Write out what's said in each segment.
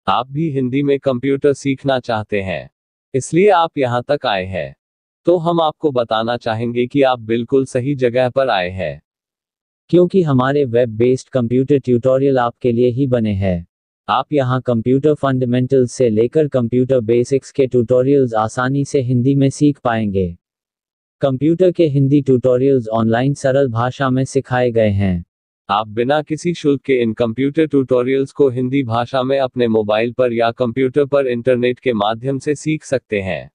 आप भी हिंदी में कंप्यूटर सीखना चाहते हैं, इसलिए आप यहाँ तक आए हैं। तो हम आपको बताना चाहेंगे कि आप बिल्कुल सही जगह पर आए हैं, क्योंकि हमारे वेब बेस्ड कंप्यूटर ट्यूटोरियल आपके लिए ही बने हैं। आप यहाँ कंप्यूटर फंडामेंटल्स से लेकर कंप्यूटर बेसिक्स के ट्यूटोरियल्स आसानी से हिंदी में सीख पाएंगे। कंप्यूटर के हिंदी ट्यूटोरियल्स ऑनलाइन सरल भाषा में सिखाए गए हैं। आप बिना किसी शुल्क के इन कंप्यूटर ट्यूटोरियल्स को हिंदी भाषा में अपने मोबाइल पर या कंप्यूटर पर इंटरनेट के माध्यम से सीख सकते हैं।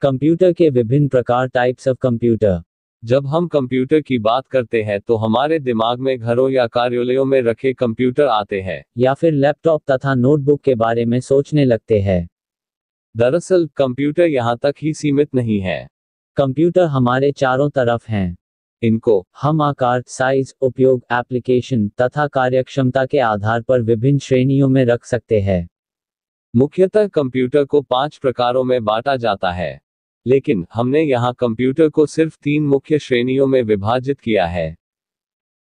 कंप्यूटर के विभिन्न प्रकार, टाइप्स ऑफ कंप्यूटर। जब हम कंप्यूटर की बात करते हैं तो हमारे दिमाग में घरों या कार्यालयों में रखे कंप्यूटर आते हैं, या फिर लैपटॉप तथा नोटबुक के बारे में सोचने लगते हैं। दरअसल कंप्यूटर यहाँ तक ही सीमित नहीं है। कंप्यूटर हमारे चारों तरफ हैं। इनको हम आकार, साइज, उपयोग, एप्लीकेशन तथा कार्यक्षमता के आधार पर विभिन्न श्रेणियों में रख सकते हैं। मुख्यतः कंप्यूटर को 5 प्रकारों में बांटा जाता है, लेकिन हमने यहाँ कंप्यूटर को सिर्फ 3 मुख्य श्रेणियों में विभाजित किया है,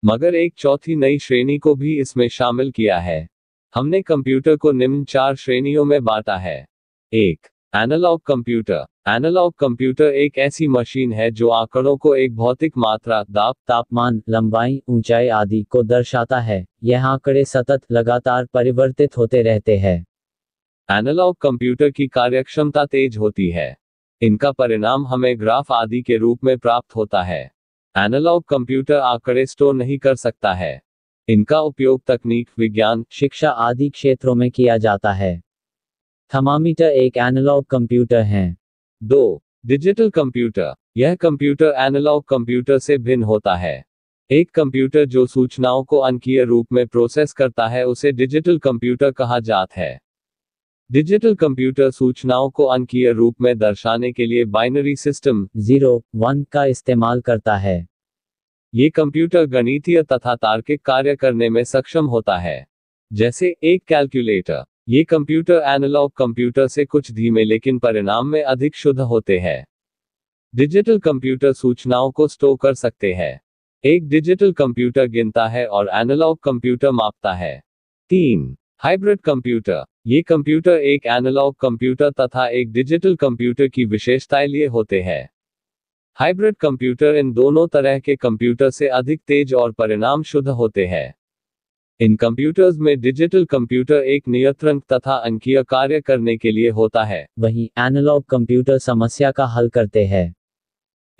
मगर एक चौथी नई श्रेणी को भी इसमें शामिल किया है। हमने कंप्यूटर को निम्न 4 श्रेणियों में बांटा है। 1. Analogue computer. एनालॉग कंप्यूटर एक ऐसी मशीन है जो आंकड़ों को एक भौतिक मात्रा, दाब, तापमान, लंबाई, ऊंचाई आदि को दर्शाता है। यह आंकड़े सतत, लगातार परिवर्तित होते रहते हैं। एनालॉग कंप्यूटर की कार्यक्षमता तेज होती है। इनका परिणाम हमें ग्राफ आदि के रूप में प्राप्त होता है। एनालॉग कंप्यूटर आंकड़े स्टोर नहीं कर सकता है। इनका उपयोग तकनीक, विज्ञान, शिक्षा आदि क्षेत्रों में किया जाता है। थर्मामीटर एक एनालॉग कंप्यूटर है। 2. Digital computer. यह कंप्यूटर एनालॉग कंप्यूटर से भिन्न होता है। एक कंप्यूटर जो सूचनाओं को अंकीय रूप में प्रोसेस करता है उसे डिजिटल कंप्यूटर कहा जाता है। डिजिटल कंप्यूटर सूचनाओं को अंकीय रूप में दर्शाने के लिए बाइनरी सिस्टम 0-1 का इस्तेमाल करता है। ये कंप्यूटर गणितीय तथा तार्किक कार्य करने में सक्षम होता है, जैसे एक कैलकुलेटर। ये कंप्यूटर एनालॉग कंप्यूटर से कुछ धीमे लेकिन परिणाम में अधिक शुद्ध होते हैं। डिजिटल कंप्यूटर सूचनाओं को स्टोर कर सकते हैं। एक डिजिटल कंप्यूटर गिनता है और एनालॉग कंप्यूटर मापता है। 3. Hybrid computer. ये कंप्यूटर एक एनालॉग कंप्यूटर तथा एक डिजिटल कंप्यूटर की विशेषताएं लिए होते हैं। हाइब्रिड कंप्यूटर इन दोनों तरह के कंप्यूटर से अधिक तेज और परिणाम शुद्ध होते हैं। इन कंप्यूटर्स में डिजिटल कंप्यूटर एक नियंत्रण तथा अंकीय कार्य करने के लिए होता है, वहीं एनालॉग कंप्यूटर समस्या का हल करते हैं।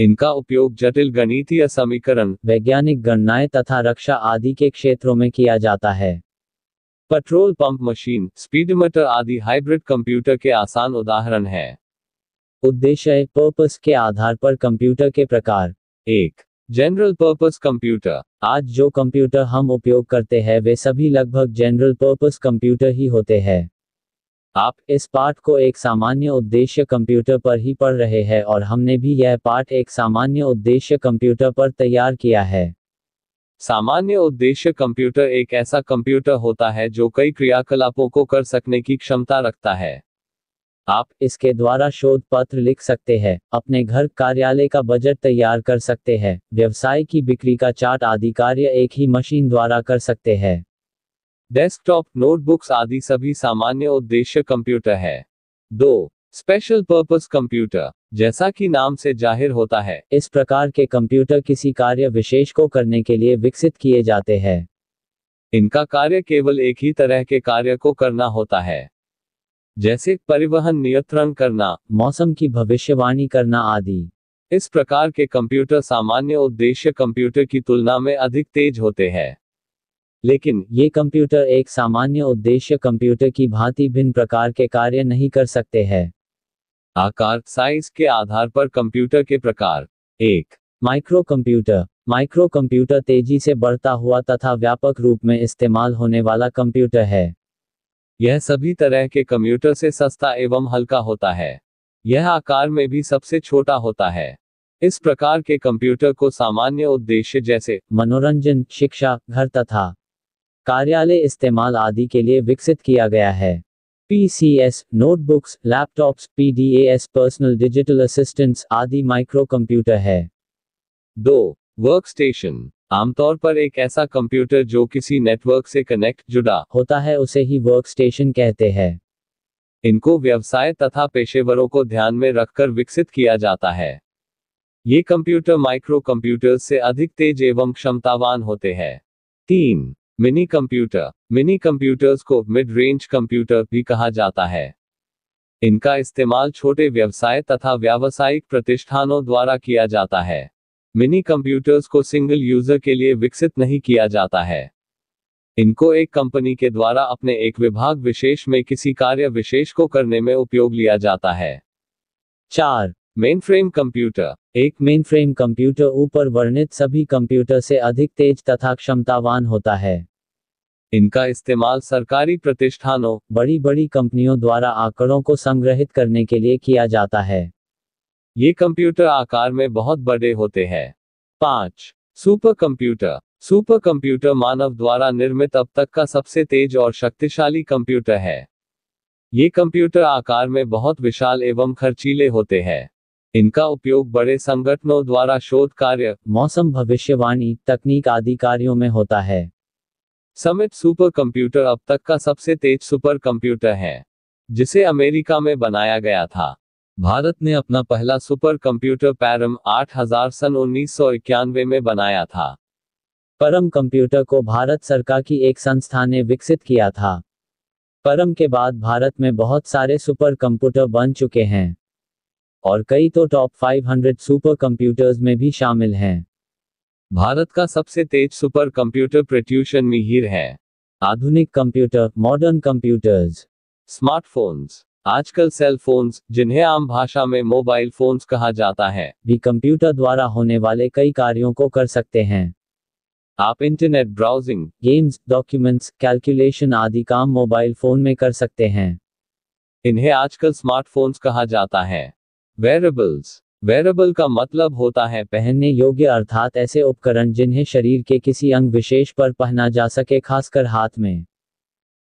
इनका उपयोग जटिल गणितीय समीकरण, वैज्ञानिक गणनाएं तथा रक्षा आदि के क्षेत्रों में किया जाता है। पेट्रोल पंप मशीन, स्पीडोमीटर आदि हाइब्रिड कंप्यूटर के आसान उदाहरण हैं। उद्देश्य, पर्पस के आधार पर कंप्यूटर के प्रकार। 1. General purpose computer. आज जो कंप्यूटर हम उपयोग करते हैं वे सभी लगभग जनरल पर्पस कंप्यूटर ही होते हैं। आप इस पाठ को एक सामान्य उद्देश्य कंप्यूटर पर ही पढ़ रहे हैं और हमने भी यह पाठ एक सामान्य उद्देश्य कंप्यूटर पर तैयार किया है। सामान्य उद्देश्य कंप्यूटर एक ऐसा कंप्यूटर होता है जो कई क्रियाकलापों को कर सकने की क्षमता रखता है। आप इसके द्वारा शोध पत्र लिख सकते हैं, अपने घर, कार्यालय का बजट तैयार कर सकते हैं, व्यवसाय की बिक्री का चार्ट आदि कार्य एक ही मशीन द्वारा कर सकते हैं। डेस्कटॉप, नोटबुक्स आदि सभी सामान्य उद्देश्य कंप्यूटर है। 2. Special purpose computer. जैसा कि नाम से जाहिर होता है, इस प्रकार के कंप्यूटर किसी कार्य विशेष को करने के लिए विकसित किए जाते हैं। इनका कार्य केवल एक ही तरह के कार्य को करना होता है, जैसे परिवहन नियंत्रण करना, मौसम की भविष्यवाणी करना आदि। इस प्रकार के कंप्यूटर सामान्य उद्देश्य कंप्यूटर की तुलना में अधिक तेज होते हैं। लेकिन ये कंप्यूटर एक सामान्य उद्देश्य कंप्यूटर की भांति भिन्न प्रकार के कार्य नहीं कर सकते हैं। आकार, साइज के आधार पर कंप्यूटर के प्रकार। 1. Micro computer. माइक्रो कंप्यूटर तेजी से बढ़ता हुआ तथा व्यापक रूप में इस्तेमाल होने वाला कंप्यूटर है। यह सभी तरह के कंप्यूटर से सस्ता एवं हल्का होता है। यह आकार में भी सबसे छोटा होता है। इस प्रकार के कंप्यूटर को सामान्य उद्देश्य जैसे मनोरंजन, शिक्षा, घर तथा कार्यालय इस्तेमाल आदि के लिए विकसित किया गया है। PCs, notebooks, laptops, PDAs, personal digital assistants आदि माइक्रो कंप्यूटर है। 2. वर्कस्टेशन। आमतौर पर एक ऐसा कंप्यूटर जो किसी नेटवर्क से कनेक्ट जुड़ा होता है उसे ही वर्कस्टेशन कहते हैं। इनको व्यवसाय तथा पेशेवरों को ध्यान में रखकर विकसित किया जाता है। ये कंप्यूटर माइक्रो कंप्यूटर्स से अधिक तेज एवं क्षमतावान होते हैं। 3. Mini computer. मिनी कंप्यूटर्स को मिड रेंज कंप्यूटर भी कहा जाता है। इनका इस्तेमाल छोटे व्यवसाय तथा व्यावसायिक प्रतिष्ठानों द्वारा किया जाता है। मिनी कंप्यूटर्स को सिंगल यूजर के लिए विकसित नहीं किया जाता है। इनको एक कंपनी के द्वारा अपने एक विभाग विशेष में किसी कार्य विशेष को करने में उपयोग लिया जाता है। 4. Mainframe computer. एक मेनफ्रेम कंप्यूटर ऊपर वर्णित सभी कंप्यूटर से अधिक तेज तथा क्षमतावान होता है। इनका इस्तेमाल सरकारी प्रतिष्ठानों, बड़ी बड़ी कंपनियों द्वारा आंकड़ों को संग्रहित करने के लिए किया जाता है। ये कंप्यूटर आकार में बहुत बड़े होते हैं। 5. Super computer. सुपर कंप्यूटर मानव द्वारा निर्मित अब तक का सबसे तेज और शक्तिशाली कंप्यूटर है। ये कंप्यूटर आकार में बहुत विशाल एवं खर्चीले होते हैं। इनका उपयोग बड़े संगठनों द्वारा शोध कार्य, मौसम भविष्यवाणी, तकनीक आदि कार्यों में होता है। समिट सुपर कंप्यूटर अब तक का सबसे तेज सुपर कंप्यूटर है, जिसे अमेरिका में बनाया गया था। भारत ने अपना पहला सुपर कंप्यूटर पैरम 8000 सन 1991 में बनाया था। परम कंप्यूटर को भारत सरकार की एक संस्था ने विकसित किया था। परम के बाद भारत में बहुत सारे सुपर कंप्यूटर बन चुके हैं और कई तो टॉप 500 सुपर कंप्यूटर्स में भी शामिल हैं। भारत का सबसे तेज सुपर कंप्यूटर प्रत्यूषण मिहिर है। आधुनिक कंप्यूटर, मॉडर्न कंप्यूटर्स, स्मार्टफोन्स। आजकल सेल फोन्स, जिन्हें आम भाषा में मोबाइल फोन्स कहा जाता है, भी कंप्यूटर द्वारा होने वाले कई कार्यों को कर सकते हैं। आप internet browsing, games, documents, calculation आदि काम मोबाइल फोन में कर सकते हैं। इन्हें आजकल स्मार्टफोन्स कहा जाता है। वेरेबल्स। वेरेबल का मतलब होता है पहनने योग्य, अर्थात ऐसे उपकरण जिन्हें शरीर के किसी अंग विशेष पर पहना जा सके, खासकर हाथ में।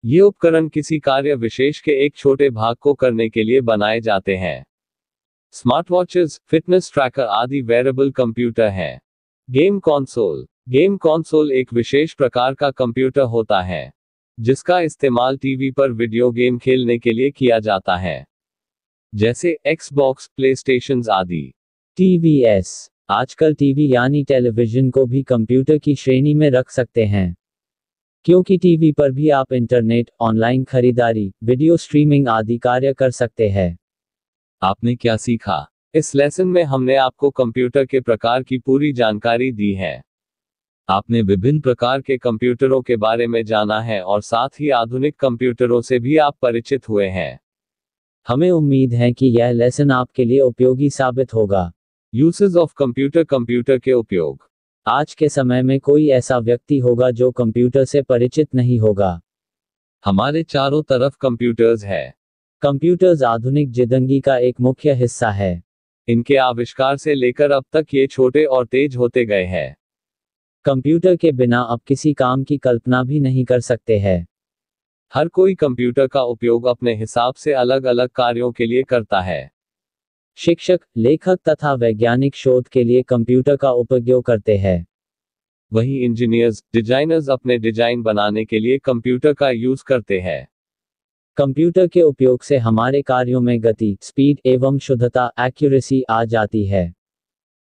ये उपकरण किसी कार्य विशेष के एक छोटे भाग को करने के लिए बनाए जाते हैं। स्मार्टवॉचेस, फिटनेस ट्रैकर आदि वेरेबल कंप्यूटर हैं। Game console. गेम कंसोल एक विशेष प्रकार का कंप्यूटर होता है, जिसका इस्तेमाल टीवी पर वीडियो गेम खेलने के लिए किया जाता है, जैसे एक्सबॉक्स, प्लेस्टेशन आदि। टीवीएस। आजकल टीवी यानी टेलीविजन को भी कंप्यूटर की श्रेणी में रख सकते हैं, क्योंकि टीवी पर भी आप इंटरनेट, ऑनलाइन खरीदारी, वीडियो स्ट्रीमिंग आदि कार्य कर सकते हैं। आपने क्या सीखा? इस लेसन में हमने आपको कंप्यूटर के प्रकार की पूरी जानकारी दी है। आपने विभिन्न प्रकार के कंप्यूटरों के बारे में जाना है और साथ ही आधुनिक कंप्यूटरों से भी आप परिचित हुए हैं। हमें उम्मीद है कि यह लेसन आपके लिए उपयोगी साबित होगा। Usage of computer. कंप्यूटर के उपयोग। आज के समय में कोई ऐसा व्यक्ति होगा जो कंप्यूटर से परिचित नहीं होगा। हमारे चारों तरफ कंप्यूटर्स है। कंप्यूटर्स आधुनिक जिंदगी का एक मुख्य हिस्सा है। इनके आविष्कार से लेकर अब तक ये छोटे और तेज होते गए हैं। कंप्यूटर के बिना अब किसी काम की कल्पना भी नहीं कर सकते हैं। हर कोई कंप्यूटर का उपयोग अपने हिसाब से अलग अलग कार्यों के लिए करता है। शिक्षक, लेखक तथा वैज्ञानिक शोध के लिए कंप्यूटर का उपयोग करते हैं। वहीं इंजीनियर्स, डिजाइनर्स अपने डिजाइन बनाने के लिए कंप्यूटर का यूज करते हैं। कंप्यूटर के उपयोग से हमारे कार्यों में गति, स्पीड एवं शुद्धता, एक्यूरेसी आ जाती है।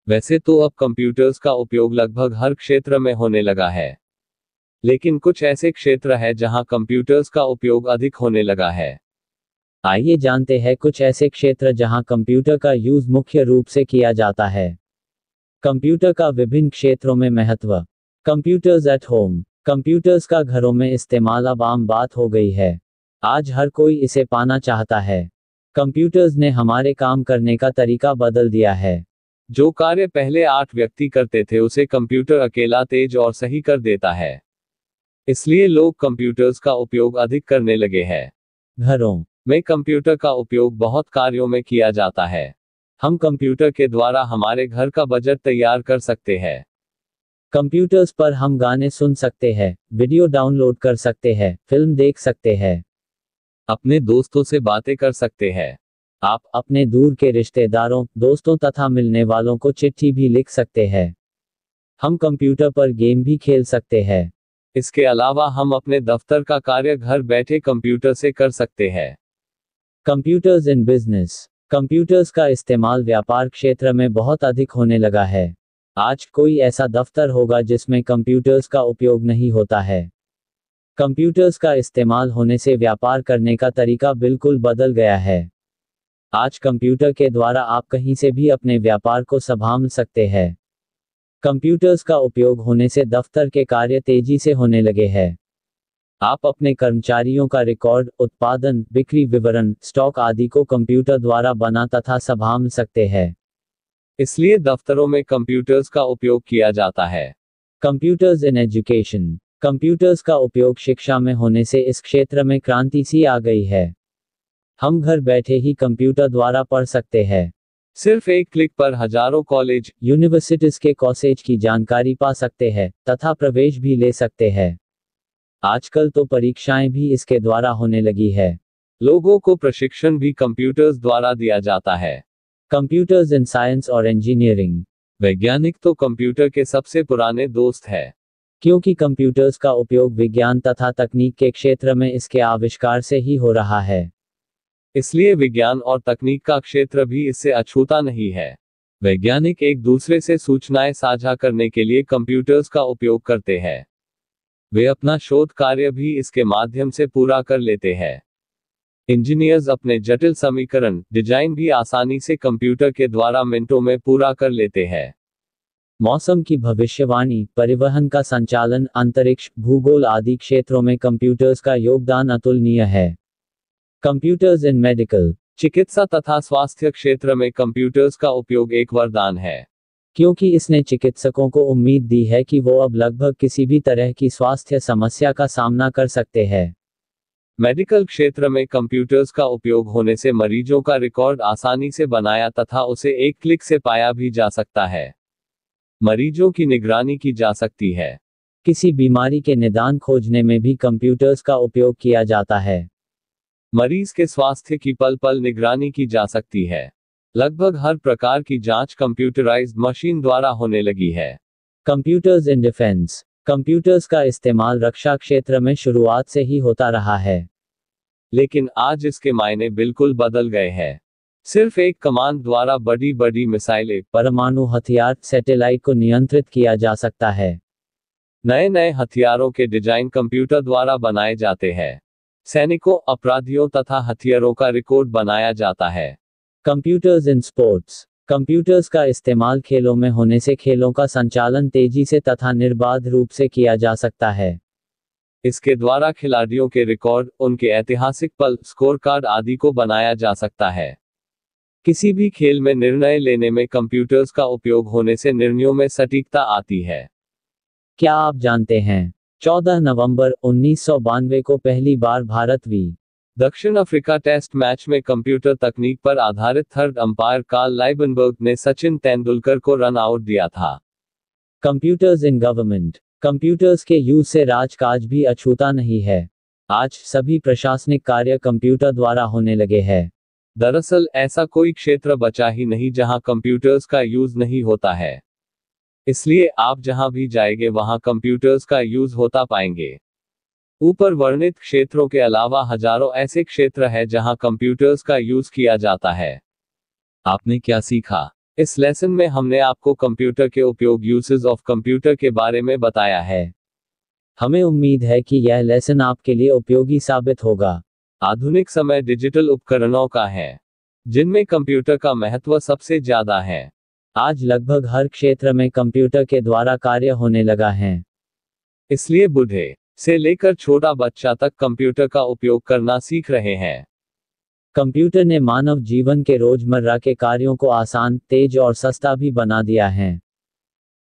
वैसे तो अब कंप्यूटर्स का उपयोग लगभग हर क्षेत्र में होने लगा है, लेकिन कुछ ऐसे क्षेत्र है जहां कंप्यूटर्स का उपयोग अधिक होने लगा है। आइए जानते हैं कुछ ऐसे क्षेत्र जहां कंप्यूटर का यूज मुख्य रूप से किया जाता है। कंप्यूटर का विभिन्न क्षेत्रों में महत्व। Computers at home. कंप्यूटर्स का घरों में इस्तेमाल अब आम बात हो गई है। आज हर कोई इसे पाना चाहता है। कंप्यूटर्स ने हमारे काम करने का तरीका बदल दिया है। जो कार्य पहले 8 व्यक्ति करते थे उसे कंप्यूटर अकेला तेज और सही कर देता है। इसलिए लोग कंप्यूटर्स का उपयोग अधिक करने लगे हैं। घरों में कंप्यूटर का उपयोग बहुत कार्यों में किया जाता है। हम कंप्यूटर के द्वारा हमारे घर का बजट तैयार कर सकते हैं। कंप्यूटर्स पर हम गाने सुन सकते हैं, वीडियो डाउनलोड कर सकते हैं, फिल्म देख सकते हैं, अपने दोस्तों से बातें कर सकते हैं। आप अपने दूर के रिश्तेदारों, दोस्तों तथा मिलने वालों को चिट्ठी भी लिख सकते हैं। हम कंप्यूटर पर गेम भी खेल सकते हैं। इसके अलावा हम अपने दफ्तर का कार्य घर बैठे कंप्यूटर से कर सकते हैं। Computers in business. कंप्यूटर्स का इस्तेमाल व्यापार क्षेत्र में बहुत अधिक होने लगा है। आज कोई ऐसा दफ्तर होगा जिसमें कंप्यूटर्स का उपयोग नहीं होता है। कंप्यूटर्स का इस्तेमाल होने से व्यापार करने का तरीका बिल्कुल बदल गया है। आज कंप्यूटर के द्वारा आप कहीं से भी अपने व्यापार को संभाल सकते हैं। कंप्यूटर्स का उपयोग होने से दफ्तर के कार्य तेजी से होने लगे हैं। आप अपने कर्मचारियों का रिकॉर्ड, उत्पादन, बिक्री विवरण, स्टॉक आदि को कंप्यूटर द्वारा बना तथा संभाल सकते हैं। इसलिए दफ्तरों में कंप्यूटर्स का उपयोग किया जाता है। Computers in education. कंप्यूटर्स का उपयोग शिक्षा में होने से इस क्षेत्र में क्रांति सी आ गई है। हम घर बैठे ही कंप्यूटर द्वारा पढ़ सकते हैं। सिर्फ एक क्लिक पर हजारों कॉलेज, यूनिवर्सिटीज के कोर्सेज की जानकारी पा सकते हैं तथा प्रवेश भी ले सकते हैं। आजकल तो परीक्षाएं भी इसके द्वारा होने लगी है। लोगों को प्रशिक्षण भी कंप्यूटर्स द्वारा दिया जाता है। कंप्यूटर्स इन साइंस और इंजीनियरिंग। वैज्ञानिक तो कंप्यूटर के सबसे पुराने दोस्त है, क्योंकि कंप्यूटर्स का उपयोग विज्ञान तथा तकनीक के क्षेत्र में इसके आविष्कार से ही हो रहा है। इसलिए विज्ञान और तकनीक का क्षेत्र भी इससे अछूता नहीं है। वैज्ञानिक एक दूसरे से सूचनाएं साझा करने के लिए कंप्यूटर्स का उपयोग करते हैं। वे अपना शोध कार्य भी इसके माध्यम से पूरा कर लेते हैं। इंजीनियर्स अपने जटिल समीकरण, डिजाइन भी आसानी से कंप्यूटर के द्वारा मिनटों में पूरा कर लेते हैं। मौसम की भविष्यवाणी, परिवहन का संचालन, अंतरिक्ष, भूगोल आदि क्षेत्रों में कंप्यूटर्स का योगदान अतुलनीय है। Computers in medical. चिकित्सा तथा स्वास्थ्य क्षेत्र में कंप्यूटर्स का उपयोग एक वरदान है, क्योंकि इसने चिकित्सकों को उम्मीद दी है कि वो अब लगभग किसी भी तरह की स्वास्थ्य समस्या का सामना कर सकते हैं। मेडिकल क्षेत्र में कंप्यूटर्स का उपयोग होने से मरीजों का रिकॉर्ड आसानी से बनाया तथा उसे एक क्लिक से पाया भी जा सकता है। मरीजों की निगरानी की जा सकती है। किसी बीमारी के निदान खोजने में भी कंप्यूटर्स का उपयोग किया जाता है। मरीज के स्वास्थ्य की पल पल निगरानी की जा सकती है। लगभग हर प्रकार की जांच कंप्यूटराइज्ड मशीन द्वारा होने लगी है। Computers in defence. कंप्यूटर्स का इस्तेमाल रक्षा क्षेत्र में शुरुआत से ही होता रहा है, लेकिन आज इसके मायने बिल्कुल बदल गए हैं। सिर्फ एक कमांड द्वारा बड़ी बड़ी मिसाइलें, परमाणु हथियार, सैटेलाइट को नियंत्रित किया जा सकता है। नए नए हथियारों के डिजाइन कंप्यूटर द्वारा बनाए जाते हैं। सैनिकों, अपराधियों तथा हथियारों का रिकॉर्ड बनाया जाता है। Computers in sports. कंप्यूटर्स का इस्तेमाल खेलों में होने से खेलों का संचालन तेजी से तथा निर्बाध रूप से किया जा सकता है। इसके द्वारा खिलाड़ियों के रिकॉर्ड, उनके ऐतिहासिक पल, स्कोर कार्ड आदि को बनाया जा सकता है। किसी भी खेल में निर्णय लेने में कंप्यूटर्स का उपयोग होने से निर्णयों में सटीकता आती है। क्या आप जानते हैं, 14 नवंबर 1992 को पहली बार भारत वी दक्षिण अफ्रीका टेस्ट मैच में कंप्यूटर तकनीक पर आधारित थर्ड अंपायर कार्ल लाइबनबर्ग ने सचिन तेंदुलकर को रन आउट दिया था। Computers in government. कंप्यूटर्स के यूज से राजकाज भी अछूता नहीं है। आज सभी प्रशासनिक कार्य कंप्यूटर द्वारा होने लगे हैं। दरअसल ऐसा कोई क्षेत्र बचा ही नहीं जहां कंप्यूटर्स का यूज नहीं होता है। इसलिए आप जहां भी जाएंगे वहां कंप्यूटर्स का यूज होता पाएंगे। ऊपर वर्णित क्षेत्रों के अलावा हजारों ऐसे क्षेत्र हैं जहां कंप्यूटर्स का यूज किया जाता है। आपने क्या सीखा? इस लेसन में हमने आपको कंप्यूटर के उपयोग, यूसेज ऑफ कंप्यूटर के बारे में बताया है। हमें उम्मीद है कि यह लेसन आपके लिए उपयोगी साबित होगा। आधुनिक समय डिजिटल उपकरणों का है, जिनमें कंप्यूटर का महत्व सबसे ज्यादा है। आज लगभग हर क्षेत्र में कंप्यूटर के द्वारा कार्य होने लगा है। इसलिए बूढ़े से लेकर छोटा बच्चा तक कंप्यूटर का उपयोग करना सीख रहे हैं। कंप्यूटर ने मानव जीवन के रोजमर्रा के कार्यों को आसान, तेज और सस्ता भी बना दिया है,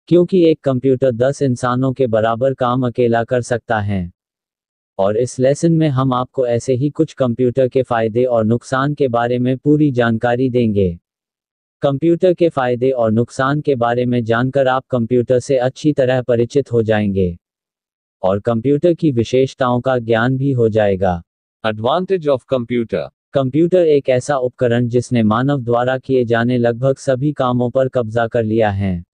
क्योंकि एक कंप्यूटर 10 इंसानों के बराबर काम अकेला कर सकता है। और इस लेसन में हम आपको ऐसे ही कुछ कंप्यूटर के फायदे और नुकसान के बारे में पूरी जानकारी देंगे। कंप्यूटर के फायदे और नुकसान के बारे में जानकर आप कंप्यूटर से अच्छी तरह परिचित हो जाएंगे और कंप्यूटर की विशेषताओं का ज्ञान भी हो जाएगा। Advantage of computer. कंप्यूटर एक ऐसा उपकरण जिसने मानव द्वारा किए जाने लगभग सभी कामों पर कब्जा कर लिया है।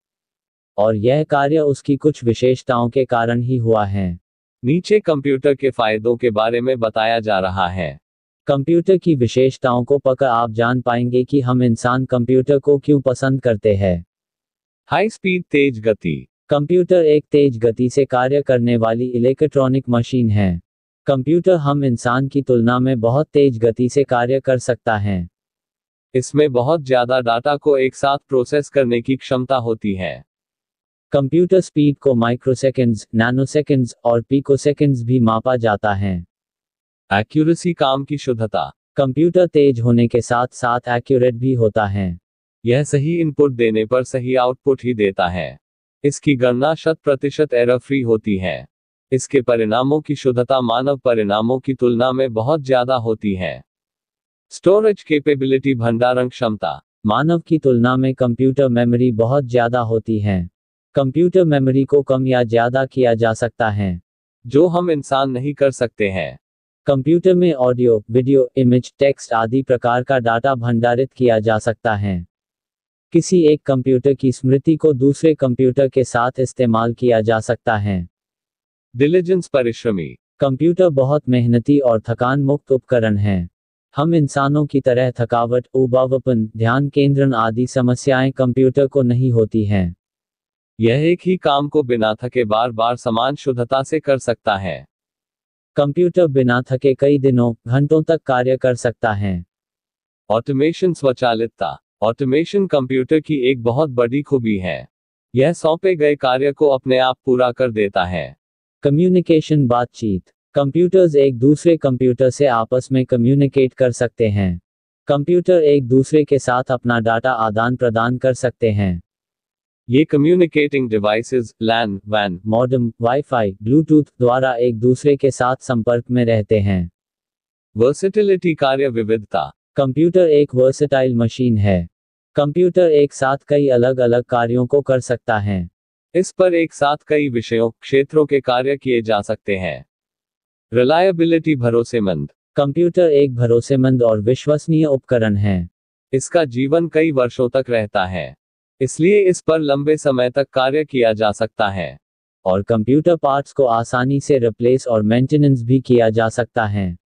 और यह कार्य उसकी कुछ विशेषताओं के कारण ही हुआ है। नीचे कंप्यूटर के फायदों के बारे में बताया जा रहा है। कंप्यूटर की विशेषताओं को पढ़कर आप जान पाएंगे कि हम इंसान कंप्यूटर को क्यों पसंद करते हैं। हाई स्पीड, तेज गति। कंप्यूटर एक तेज गति से कार्य करने वाली इलेक्ट्रॉनिक मशीन है। कंप्यूटर हम इंसान की तुलना में बहुत तेज गति से कार्य कर सकता है। इसमें बहुत ज्यादा डाटा को एक साथ प्रोसेस करने की क्षमता होती है। कंप्यूटर स्पीड को माइक्रोसेकंड्स, नैनोसेकंड्स और पिकोसेकंड्स भी मापा जाता है। एक्यूरेसी, काम की शुद्धता। कंप्यूटर तेज होने के साथ साथ एक्यूरेट भी होता है। यह सही इनपुट देने पर सही आउटपुट ही देता है। इसकी गणना 100% एरर फ्री होती है। इसके परिणामों की शुद्धता मानव परिणामों की तुलना में बहुत ज्यादा होती है। स्टोरेज कैपेबिलिटी, भंडारण क्षमता। मानव की तुलना में कंप्यूटर मेमोरी बहुत ज्यादा होती है। कंप्यूटर मेमोरी को कम या ज्यादा किया जा सकता है, जो हम इंसान नहीं कर सकते हैं। कंप्यूटर में ऑडियो, वीडियो, इमेज, टेक्स्ट आदि प्रकार का डाटा भंडारित किया जा सकता है। किसी एक कंप्यूटर की स्मृति को दूसरे कंप्यूटर के साथ इस्तेमाल किया जा सकता है। डिलिजेंस, परिश्रमी। कंप्यूटर बहुत मेहनती और थकान मुक्त उपकरण है। हम इंसानों की तरह थकावट, उबाऊपन, ध्यान केंद्रण आदि समस्याएं कंप्यूटर को नहीं होती हैं। यह एक ही काम को बिना थके बार बार समान शुद्धता से कर सकता है। कंप्यूटर बिना थके कई दिनों, घंटों तक कार्य कर सकता है। ऑटोमेशन, स्वचालितता। ऑटोमेशन कंप्यूटर की एक बहुत बड़ी खूबी है। यह सौंपे गए कार्य को अपने आप पूरा कर देता है। कम्युनिकेशन, बातचीत। कंप्यूटर्स एक दूसरे कंप्यूटर से आपस में कम्युनिकेट कर सकते हैं। कंप्यूटर एक दूसरे के साथ अपना डाटा आदान प्रदान कर सकते हैं। ये कम्युनिकेटिंग डिवाइसेस लैन, वैन, मॉडेम, वाईफाई, ब्लूटूथ द्वारा एक दूसरे के साथ संपर्क में रहते हैं। वर्सेटिलिटी, कार्य विविधता। कंप्यूटर एक वर्सेटाइल मशीन है। कंप्यूटर एक साथ कई अलग अलग कार्यों को कर सकता है। इस पर एक साथ कई विषयों, क्षेत्रों के कार्य किए जा सकते हैं। रिलायबिलिटी, भरोसेमंद। कंप्यूटर एक भरोसेमंद और विश्वसनीय उपकरण है। इसका जीवन कई वर्षों तक रहता है, इसलिए इस पर लंबे समय तक कार्य किया जा सकता है। और कंप्यूटर पार्ट्स को आसानी से रिप्लेस और मेंटेनेंस भी किया जा सकता है।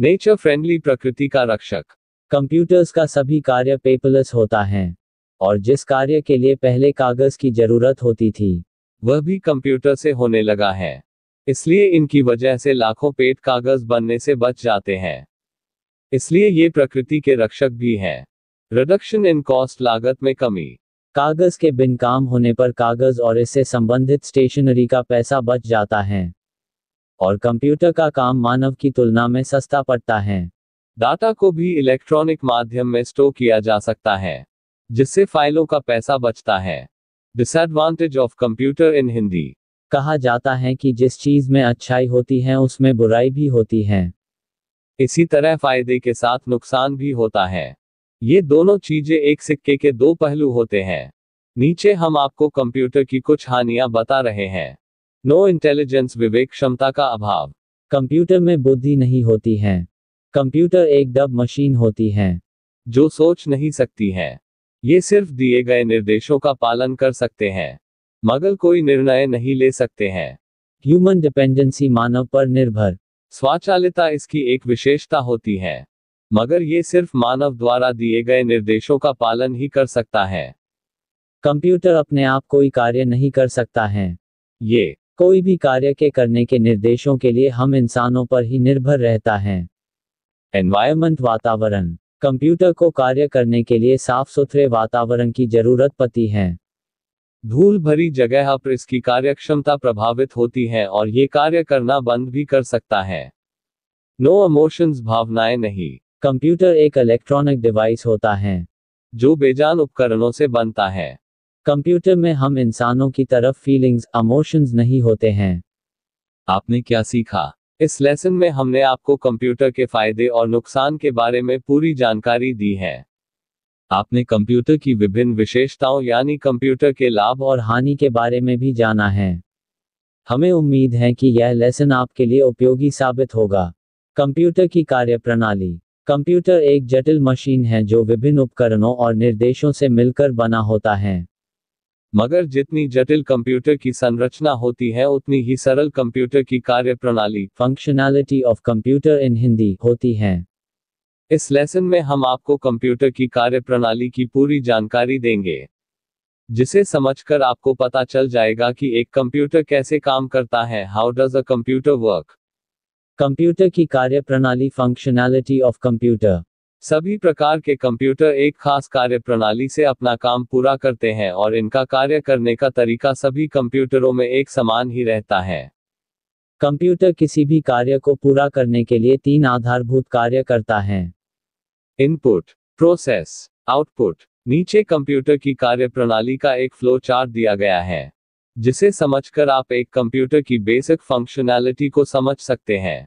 नेचर फ्रेंडली, प्रकृति का रक्षक। कंप्यूटर्स का सभी कार्य पेपरलेस होता है, और जिस कार्य के लिए पहले कागज की जरूरत होती थी, वह भी कंप्यूटर से होने लगा है। इसलिए इनकी वजह से लाखों पेज कागज बनने से बच जाते हैं। इसलिए ये प्रकृति के रक्षक भी हैं। रिडक्शन इन कॉस्ट, लागत में कमी। कागज के बिन काम होने पर कागज और इससे संबंधित स्टेशनरी का पैसा बच जाता है, और कंप्यूटर का काम मानव की तुलना में सस्ता पड़ता है। डाटा को भी इलेक्ट्रॉनिक माध्यम में स्टोर किया जा सकता है, जिससे फाइलों का पैसा बचता है। डिसएडवांटेज ऑफ कंप्यूटर इन हिंदी। कहा जाता है कि जिस चीज में अच्छाई होती है उसमें बुराई भी होती है। इसी तरह फायदे के साथ नुकसान भी होता है। ये दोनों चीजें एक सिक्के के दो पहलू होते हैं। नीचे हम आपको कंप्यूटर की कुछ हानियां बता रहे हैं। नो इंटेलिजेंस, विवेक क्षमता का अभाव। कंप्यूटर में बुद्धि नहीं होती है। कंप्यूटर एक डब मशीन होती है, जो सोच नहीं सकती है। ये सिर्फ दिए गए निर्देशों का पालन कर सकते हैं, मगर कोई निर्णय नहीं ले सकते हैं। ह्यूमन डिपेंडेंसी, मानव पर निर्भर। स्वचालितता इसकी एक विशेषता होती है, मगर ये सिर्फ मानव द्वारा दिए गए निर्देशों का पालन ही कर सकता है। कंप्यूटर अपने आप कोई कार्य नहीं कर सकता है। ये कोई भी कार्य के करने के निर्देशों के लिए हम इंसानों पर ही निर्भर रहता है। एनवायरनमेंट, वातावरण। कंप्यूटर को कार्य करने के लिए साफ सुथरे वातावरण की जरूरत पड़ती है। धूल भरी जगह पर इसकी कार्यक्षमता प्रभावित होती है और ये कार्य करना बंद भी कर सकता है। नो इमोशंस, भावनाएं नहीं। कंप्यूटर एक इलेक्ट्रॉनिक डिवाइस होता है, जो बेजान उपकरणों से बनता है। कंप्यूटर में हम इंसानों की तरफ फीलिंग्स, इमोशंस नहीं होते हैं। आपने क्या सीखा? इस लेसन में हमने आपको कंप्यूटर के फायदे और नुकसान के बारे में पूरी जानकारी दी है। आपने कंप्यूटर की विभिन्न विशेषताओं यानी कंप्यूटर के लाभ और हानि के बारे में भी जाना है। हमें उम्मीद है कि यह लेसन आपके लिए उपयोगी साबित होगा। कंप्यूटर की कार्यप्रणाली। कंप्यूटर एक जटिल मशीन है जो विभिन्न उपकरणों और निर्देशों से मिलकर बना होता है। मगर जितनी जटिल कंप्यूटर की संरचना होती है उतनी ही सरल कंप्यूटर की कार्यप्रणाली फंक्शनैलिटी ऑफ कंप्यूटर इन हिंदी होती है। इस लेसन में हम आपको कंप्यूटर की कार्यप्रणाली की पूरी जानकारी देंगे, जिसे समझकर आपको पता चल जाएगा कि एक कंप्यूटर कैसे काम करता है। How does a computer work? Computer की कार्यप्रणाली फंक्शनैलिटी ऑफ कंप्यूटर। सभी प्रकार के कंप्यूटर एक खास कार्यप्रणाली से अपना काम पूरा करते हैं और इनका कार्य करने का तरीका सभी कंप्यूटरों में एक समान ही रहता है। कंप्यूटर किसी भी कार्य को पूरा करने के लिए 3 आधारभूत कार्य करता है। Input, process, output. नीचे कंप्यूटर की कार्यप्रणाली का एक फ्लो चार्ट दिया गया है, जिसे समझकर आप एक कंप्यूटर की बेसिक फंक्शनैलिटी को समझ सकते हैं।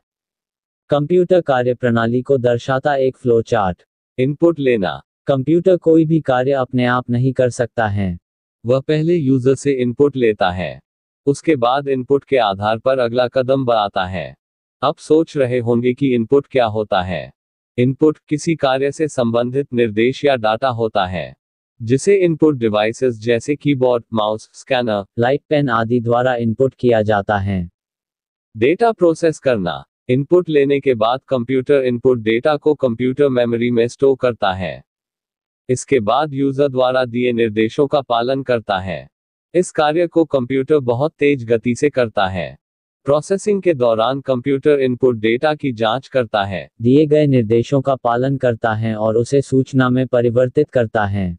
कंप्यूटर कार्यप्रणाली को दर्शाता एक फ्लो चार्ट। इनपुट लेना। कंप्यूटर कोई भी कार्य अपने आप नहीं कर सकता है। वह पहले यूजर से इनपुट लेता है, उसके बाद इनपुट के आधार पर अगला कदम बढ़ाता है। अब सोच रहे होंगे कि इनपुट क्या होता है। इनपुट किसी कार्य से संबंधित निर्देश या डाटा होता है, जिसे इनपुट डिवाइसेस जैसे keyboard, mouse, scanner, light pen आदि द्वारा इनपुट किया जाता है। डेटा प्रोसेस करना। इनपुट लेने के बाद कंप्यूटर इनपुट डेटा को कंप्यूटर मेमोरी में स्टोर करता है। इसके बाद यूजर द्वारा दिए निर्देशों का पालन करता है। इस कार्य को कंप्यूटर बहुत तेज गति से करता है। प्रोसेसिंग के दौरान कंप्यूटर इनपुट डेटा की जांच करता है, दिए गए निर्देशों का पालन करता है और उसे सूचना में परिवर्तित करता है,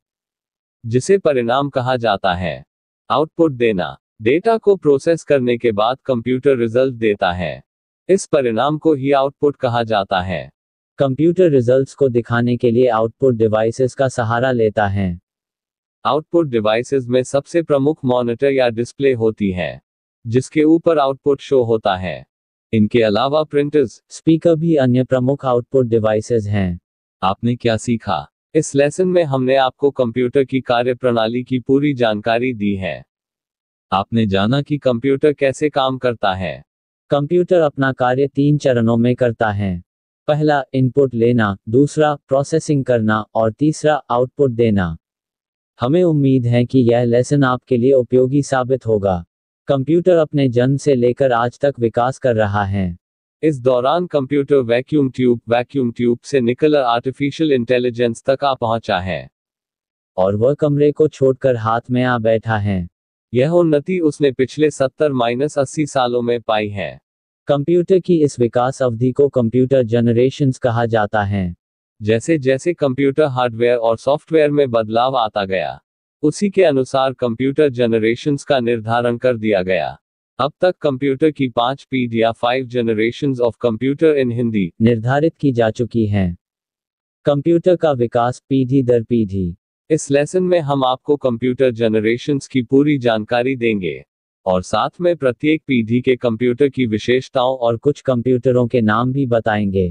जिसे परिणाम कहा जाता है। आउटपुट देना। डेटा को प्रोसेस करने के बाद कंप्यूटर रिजल्ट देता है। इस परिणाम को ही आउटपुट कहा जाता है। कंप्यूटर रिजल्ट्स को दिखाने के लिए आउटपुट डिवाइसेस का सहारा लेता है। आउटपुट डिवाइसेस में सबसे प्रमुख मॉनिटर या डिस्प्ले होती है, जिसके ऊपर आउटपुट शो होता है। इनके अलावा प्रिंटर्स, स्पीकर भी अन्य प्रमुख आउटपुट डिवाइसेस हैं। आपने क्या सीखा? इस लेसन में हमने आपको कंप्यूटर की कार्यप्रणाली की पूरी जानकारी दी है। आपने जाना कि कंप्यूटर कैसे काम करता है। कंप्यूटर अपना कार्य 3 चरणों में करता है। पहला, इनपुट लेना, दूसरा, प्रोसेसिंग करना और तीसरा, आउटपुट देना। हमें उम्मीद है कि यह लेसन आपके लिए उपयोगी साबित होगा। कंप्यूटर अपने जन्म से लेकर आज तक विकास कर रहा है। इस दौरान कंप्यूटर वैक्यूम ट्यूब से निकलकर आर्टिफिशियल इंटेलिजेंस तक आ पहुंचा है, और वह कमरे को छोड़कर हाथ में आ बैठा है। यह उन्नति उसने पिछले 70-80 सालों में पाई है। कंप्यूटर की इस विकास अवधि को कंप्यूटर जनरेशंस कहा जाता है। जैसे जैसे कंप्यूटर हार्डवेयर और सॉफ्टवेयर में बदलाव आता गया, उसी के अनुसार कंप्यूटर जनरेशंस का निर्धारण कर दिया गया। अब तक कंप्यूटर की 5 पीढ़ी या 5 जनरेशंस ऑफ कंप्यूटर इन हिंदी निर्धारित की जा चुकी हैं। कंप्यूटर का विकास पीढ़ी दर पीढ़ी। इस लेसन में हम आपको कंप्यूटर जनरेशंस की पूरी जानकारी देंगे और साथ में प्रत्येक पीढ़ी के कंप्यूटर की विशेषताओं और कुछ कंप्यूटरों के नाम भी बताएंगे।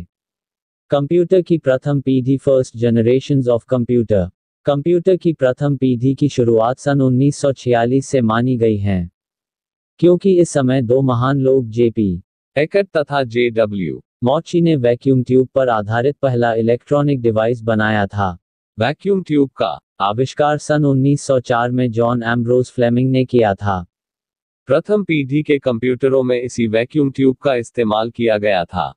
कंप्यूटर की प्रथम पीढ़ी, first generations of computer. Computer की प्रथम पीढ़ी की शुरुआत सन 1946 से मानी गई है, क्योंकि इस समय 2 महान लोग जेपी हैकेट तथा जेडब्ल्यू मॉची ने वैक्यूम ट्यूब पर आधारित पहला इलेक्ट्रॉनिक डिवाइस बनाया था। वैक्यूम ट्यूब का आविष्कार सन 1904 में जॉन एम्ब्रोस फ्लेमिंग ने किया था। प्रथम पीढ़ी के कंप्यूटरों में इसी वैक्यूम ट्यूब का इस्तेमाल किया गया था।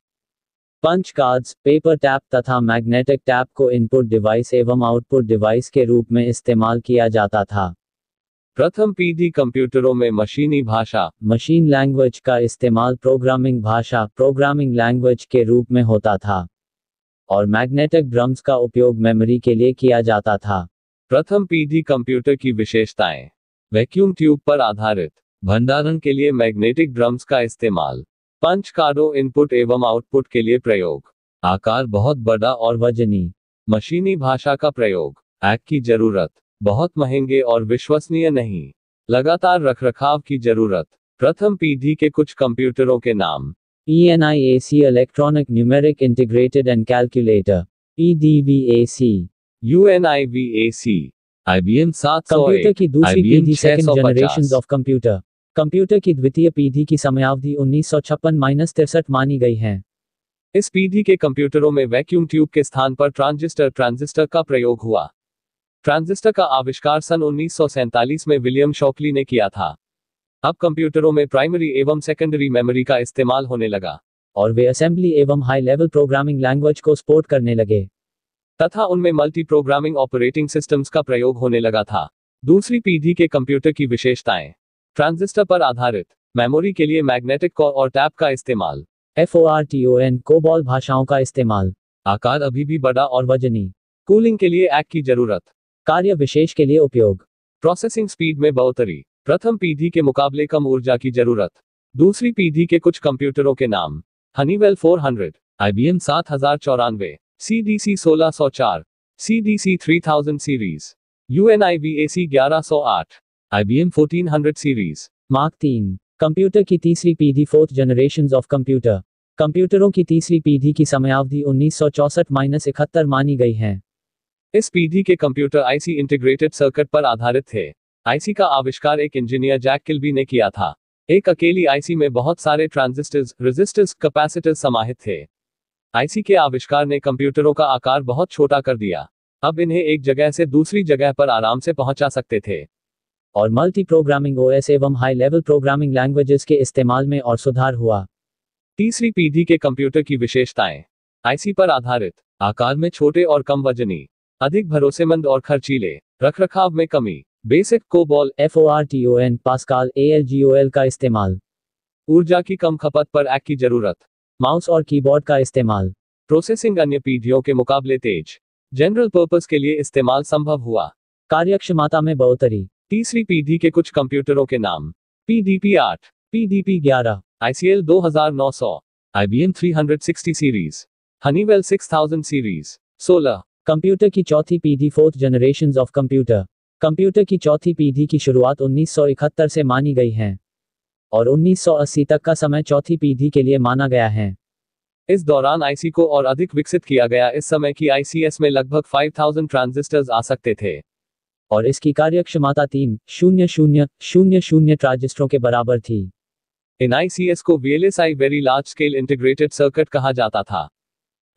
पंच कार्ड्स, पेपर टैप तथा मैग्नेटिक टैप को इनपुट डिवाइस एवं आउटपुट डिवाइस के रूप में इस्तेमाल किया जाता था। प्रथम पीढ़ी कंप्यूटरों में मशीनी भाषा, मशीन लैंग्वेज का इस्तेमाल प्रोग्रामिंग भाषा, प्रोग्रामिंग लैंग्वेज के रूप में होता था, और मैग्नेटिक ड्रम्स का उपयोग मेमोरी के लिए किया जाता था। प्रथम पीढ़ी कंप्यूटर की विशेषताएं। वैक्यूम ट्यूब पर आधारित, भंडारण के लिए मैग्नेटिक ड्रम्स का इस्तेमाल, पंच कार्डों इनपुट एवं आउटपुट के लिए प्रयोग, आकार बहुत बड़ा और वजनी, मशीनी भाषा का प्रयोग, हैक की जरूरत, बहुत महंगे और विश्वसनीय नहीं, लगातार रखरखाव की जरूरत। प्रथम पीढ़ी के कुछ कंप्यूटरों के नाम: ENIAC electronic numeric integrated and calculator, EDVAC, UNIVAC, IBM 701, computer की दूसरी पीढ़ी, second 650, generation of computer. Computer की द्वितीय पीढ़ी की समयावधि 1956-63 मानी गई है। इस पीढ़ी के कंप्यूटरों में वैक्यूम ट्यूब के स्थान पर ट्रांजिस्टर का प्रयोग हुआ। ट्रांजिस्टर का आविष्कार सन 1947 में विलियम शॉकली ने किया था। अब कंप्यूटरों में प्राइमरी एवं सेकेंडरी मेमोरी का इस्तेमाल होने लगा और वे असेंबली एवं हाई लेवल प्रोग्रामिंग लैंग्वेज को सपोर्ट करने लगे तथा उनमें मल्टी प्रोग्रामिंग ऑपरेटिंग सिस्टम्स का प्रयोग होने लगा था। दूसरी पीढ़ी के कंप्यूटर की विशेषताएं। ट्रांजिस्टर पर आधारित, मेमोरी के लिए मैग्नेटिक कोर और टैप का इस्तेमाल, FORTON कोबॉल भाषाओं का इस्तेमाल, आकार अभी भी बड़ा और वजनी, कूलिंग के लिए एक् की जरूरत, कार्य विशेष के लिए उपयोग, प्रोसेसिंग स्पीड में बढ़ोतरी, प्रथम पीढ़ी के मुकाबले कम ऊर्जा की जरूरत। दूसरी पीढ़ी के कुछ कंप्यूटरों के नाम। Honeywell 400, IBM 7094, CDC 1604, CDC 3000 series, UNIVAC 1108, IBM 1400 series. Mark 3 computer की तीसरी पीढ़ी, फोर्थ जनरेशंस ऑफ कंप्यूटर। कंप्यूटरों की तीसरी पीढ़ी की समयावधि 1964-71 मानी गई है। इस पीढ़ी के कंप्यूटर आईसी इंटीग्रेटेड सर्किट पर आधारित थे। आईसी का आविष्कार एक इंजीनियर जैक किल्बी ने किया था। एक अकेली आईसी में बहुत सारे ट्रांजिस्टर्स, रेजिस्टर्स, कैपेसिटर्स समाहित थे। आईसी के आविष्कार ने कंप्यूटरों का आकार बहुत छोटा कर दिया। अब इन्हें एक जगह से दूसरी जगह पर आराम से पहुंचा सकते थे। और मल्टी प्रोग्रामिंग ओएस एवं हाई लेवल प्रोग्रामिंग लैंग्वेजेस के इस्तेमाल में और सुधार हुआ। तीसरी पीढ़ी के कंप्यूटर की विशेषताएं। आईसी पर आधारित, आकार में छोटे और कम वजनी, अधिक भरोसेमंद और खर्चीले, रखरखाव में कमी, basic COBOL FORTON pascal ALGOL का इस्तेमाल, ऊर्जा की कम खपत पर एक् की जरूरत, माउस और कीबोर्ड का इस्तेमाल, प्रोसेसिंग अन्य पीढ़ियों के मुकाबले तेज, जनरल पर्पस के लिए इस्तेमाल संभव हुआ, कार्यक्षमता में बढ़ोतरी। तीसरी पीढ़ी के कुछ कंप्यूटरों के नाम। PDP 8, PDP 11, ICL 2900, IBM 360 series, Honeywell 6000 series. 16 computer की चौथी पीढ़ी, fourth generations of computer. Computer की चौथी पीढ़ी की शुरुआत 1971 से मानी गई है और 1980 तक का समय चौथी पीढ़ी के लिए माना गया है। इस दौरान आईसी को और अधिक विकसित किया गया। इस समय की आईसीएस में लगभग 5000 ट्रांजिस्टर्स आ सकते थे और इसकी कार्यक्षमता 3,000,000 ट्रांजिस्टरों के बराबर थी। इन आईसीएस को VLSI very large scale integrated circuit कहा जाता था।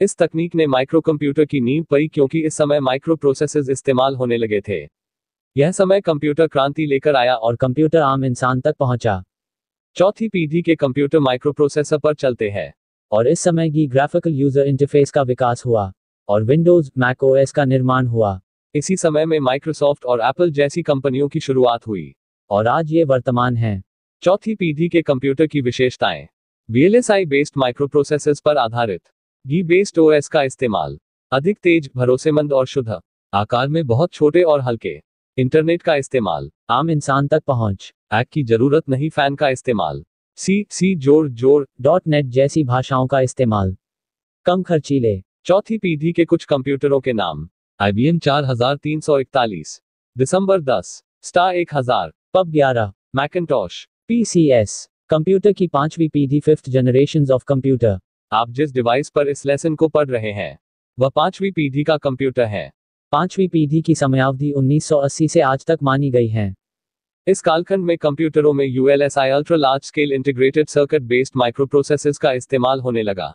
इस तकनीक ने माइक्रो कंप्यूटर की नींव पड़ी क्योंकि इस समय माइक्रो प्रोसेसर्स इस्तेमाल होने लगे थे। यह समय कंप्यूटर क्रांति लेकर आया और कंप्यूटर आम इंसान तक पहुंचा। चौथी पीढ़ी के कंप्यूटर माइक्रो प्रोसेसर पर चलते हैं और इस समय की ग्राफिकल यूजर इंटरफेस का विकास हुआ और विंडोज, मैक ओएस का निर्माण हुआ। इसी समय में माइक्रोसॉफ्ट और एप्पल जैसी कंपनियों की शुरुआत हुई और आज ये वर्तमान है। चौथी पीढ़ी के कंप्यूटर की विशेषताएं। VLSI बेस्ड माइक्रोप्रोसेसर्स पर आधारित, गी बेस्ड ओएस का इस्तेमाल, अधिक तेज, भरोसेमंद और शुद्ध, आकार में बहुत छोटे और हल्के, इंटरनेट का इस्तेमाल, आम इंसान तक पहुंच, एक् की जरूरत नहीं, फैन का इस्तेमाल, सी जोड़ .NET जैसी भाषाओं का इस्तेमाल, कम खर्चीले। चौथी पीढ़ी के कुछ कंप्यूटरों के नाम। IBM 4341, दिसंबर 10, स्टार 1000, पब 11, मैकिन्टॉश, PCS। कंप्यूटर की पांचवी पीढ़ी, फिफ्थ जनरेशंस ऑफ कंप्यूटर। आप जिस डिवाइस पर इस लेसन को पढ़ रहे हैं वह पांचवी पीढ़ी का कंप्यूटर है। पांचवी पीढ़ी की समयावधि 1980 से आज तक मानी गई है। इस कालखंड में कंप्यूटरों में ULSI ultra large scale integrated circuit based microprocessors का इस्तेमाल होने लगा,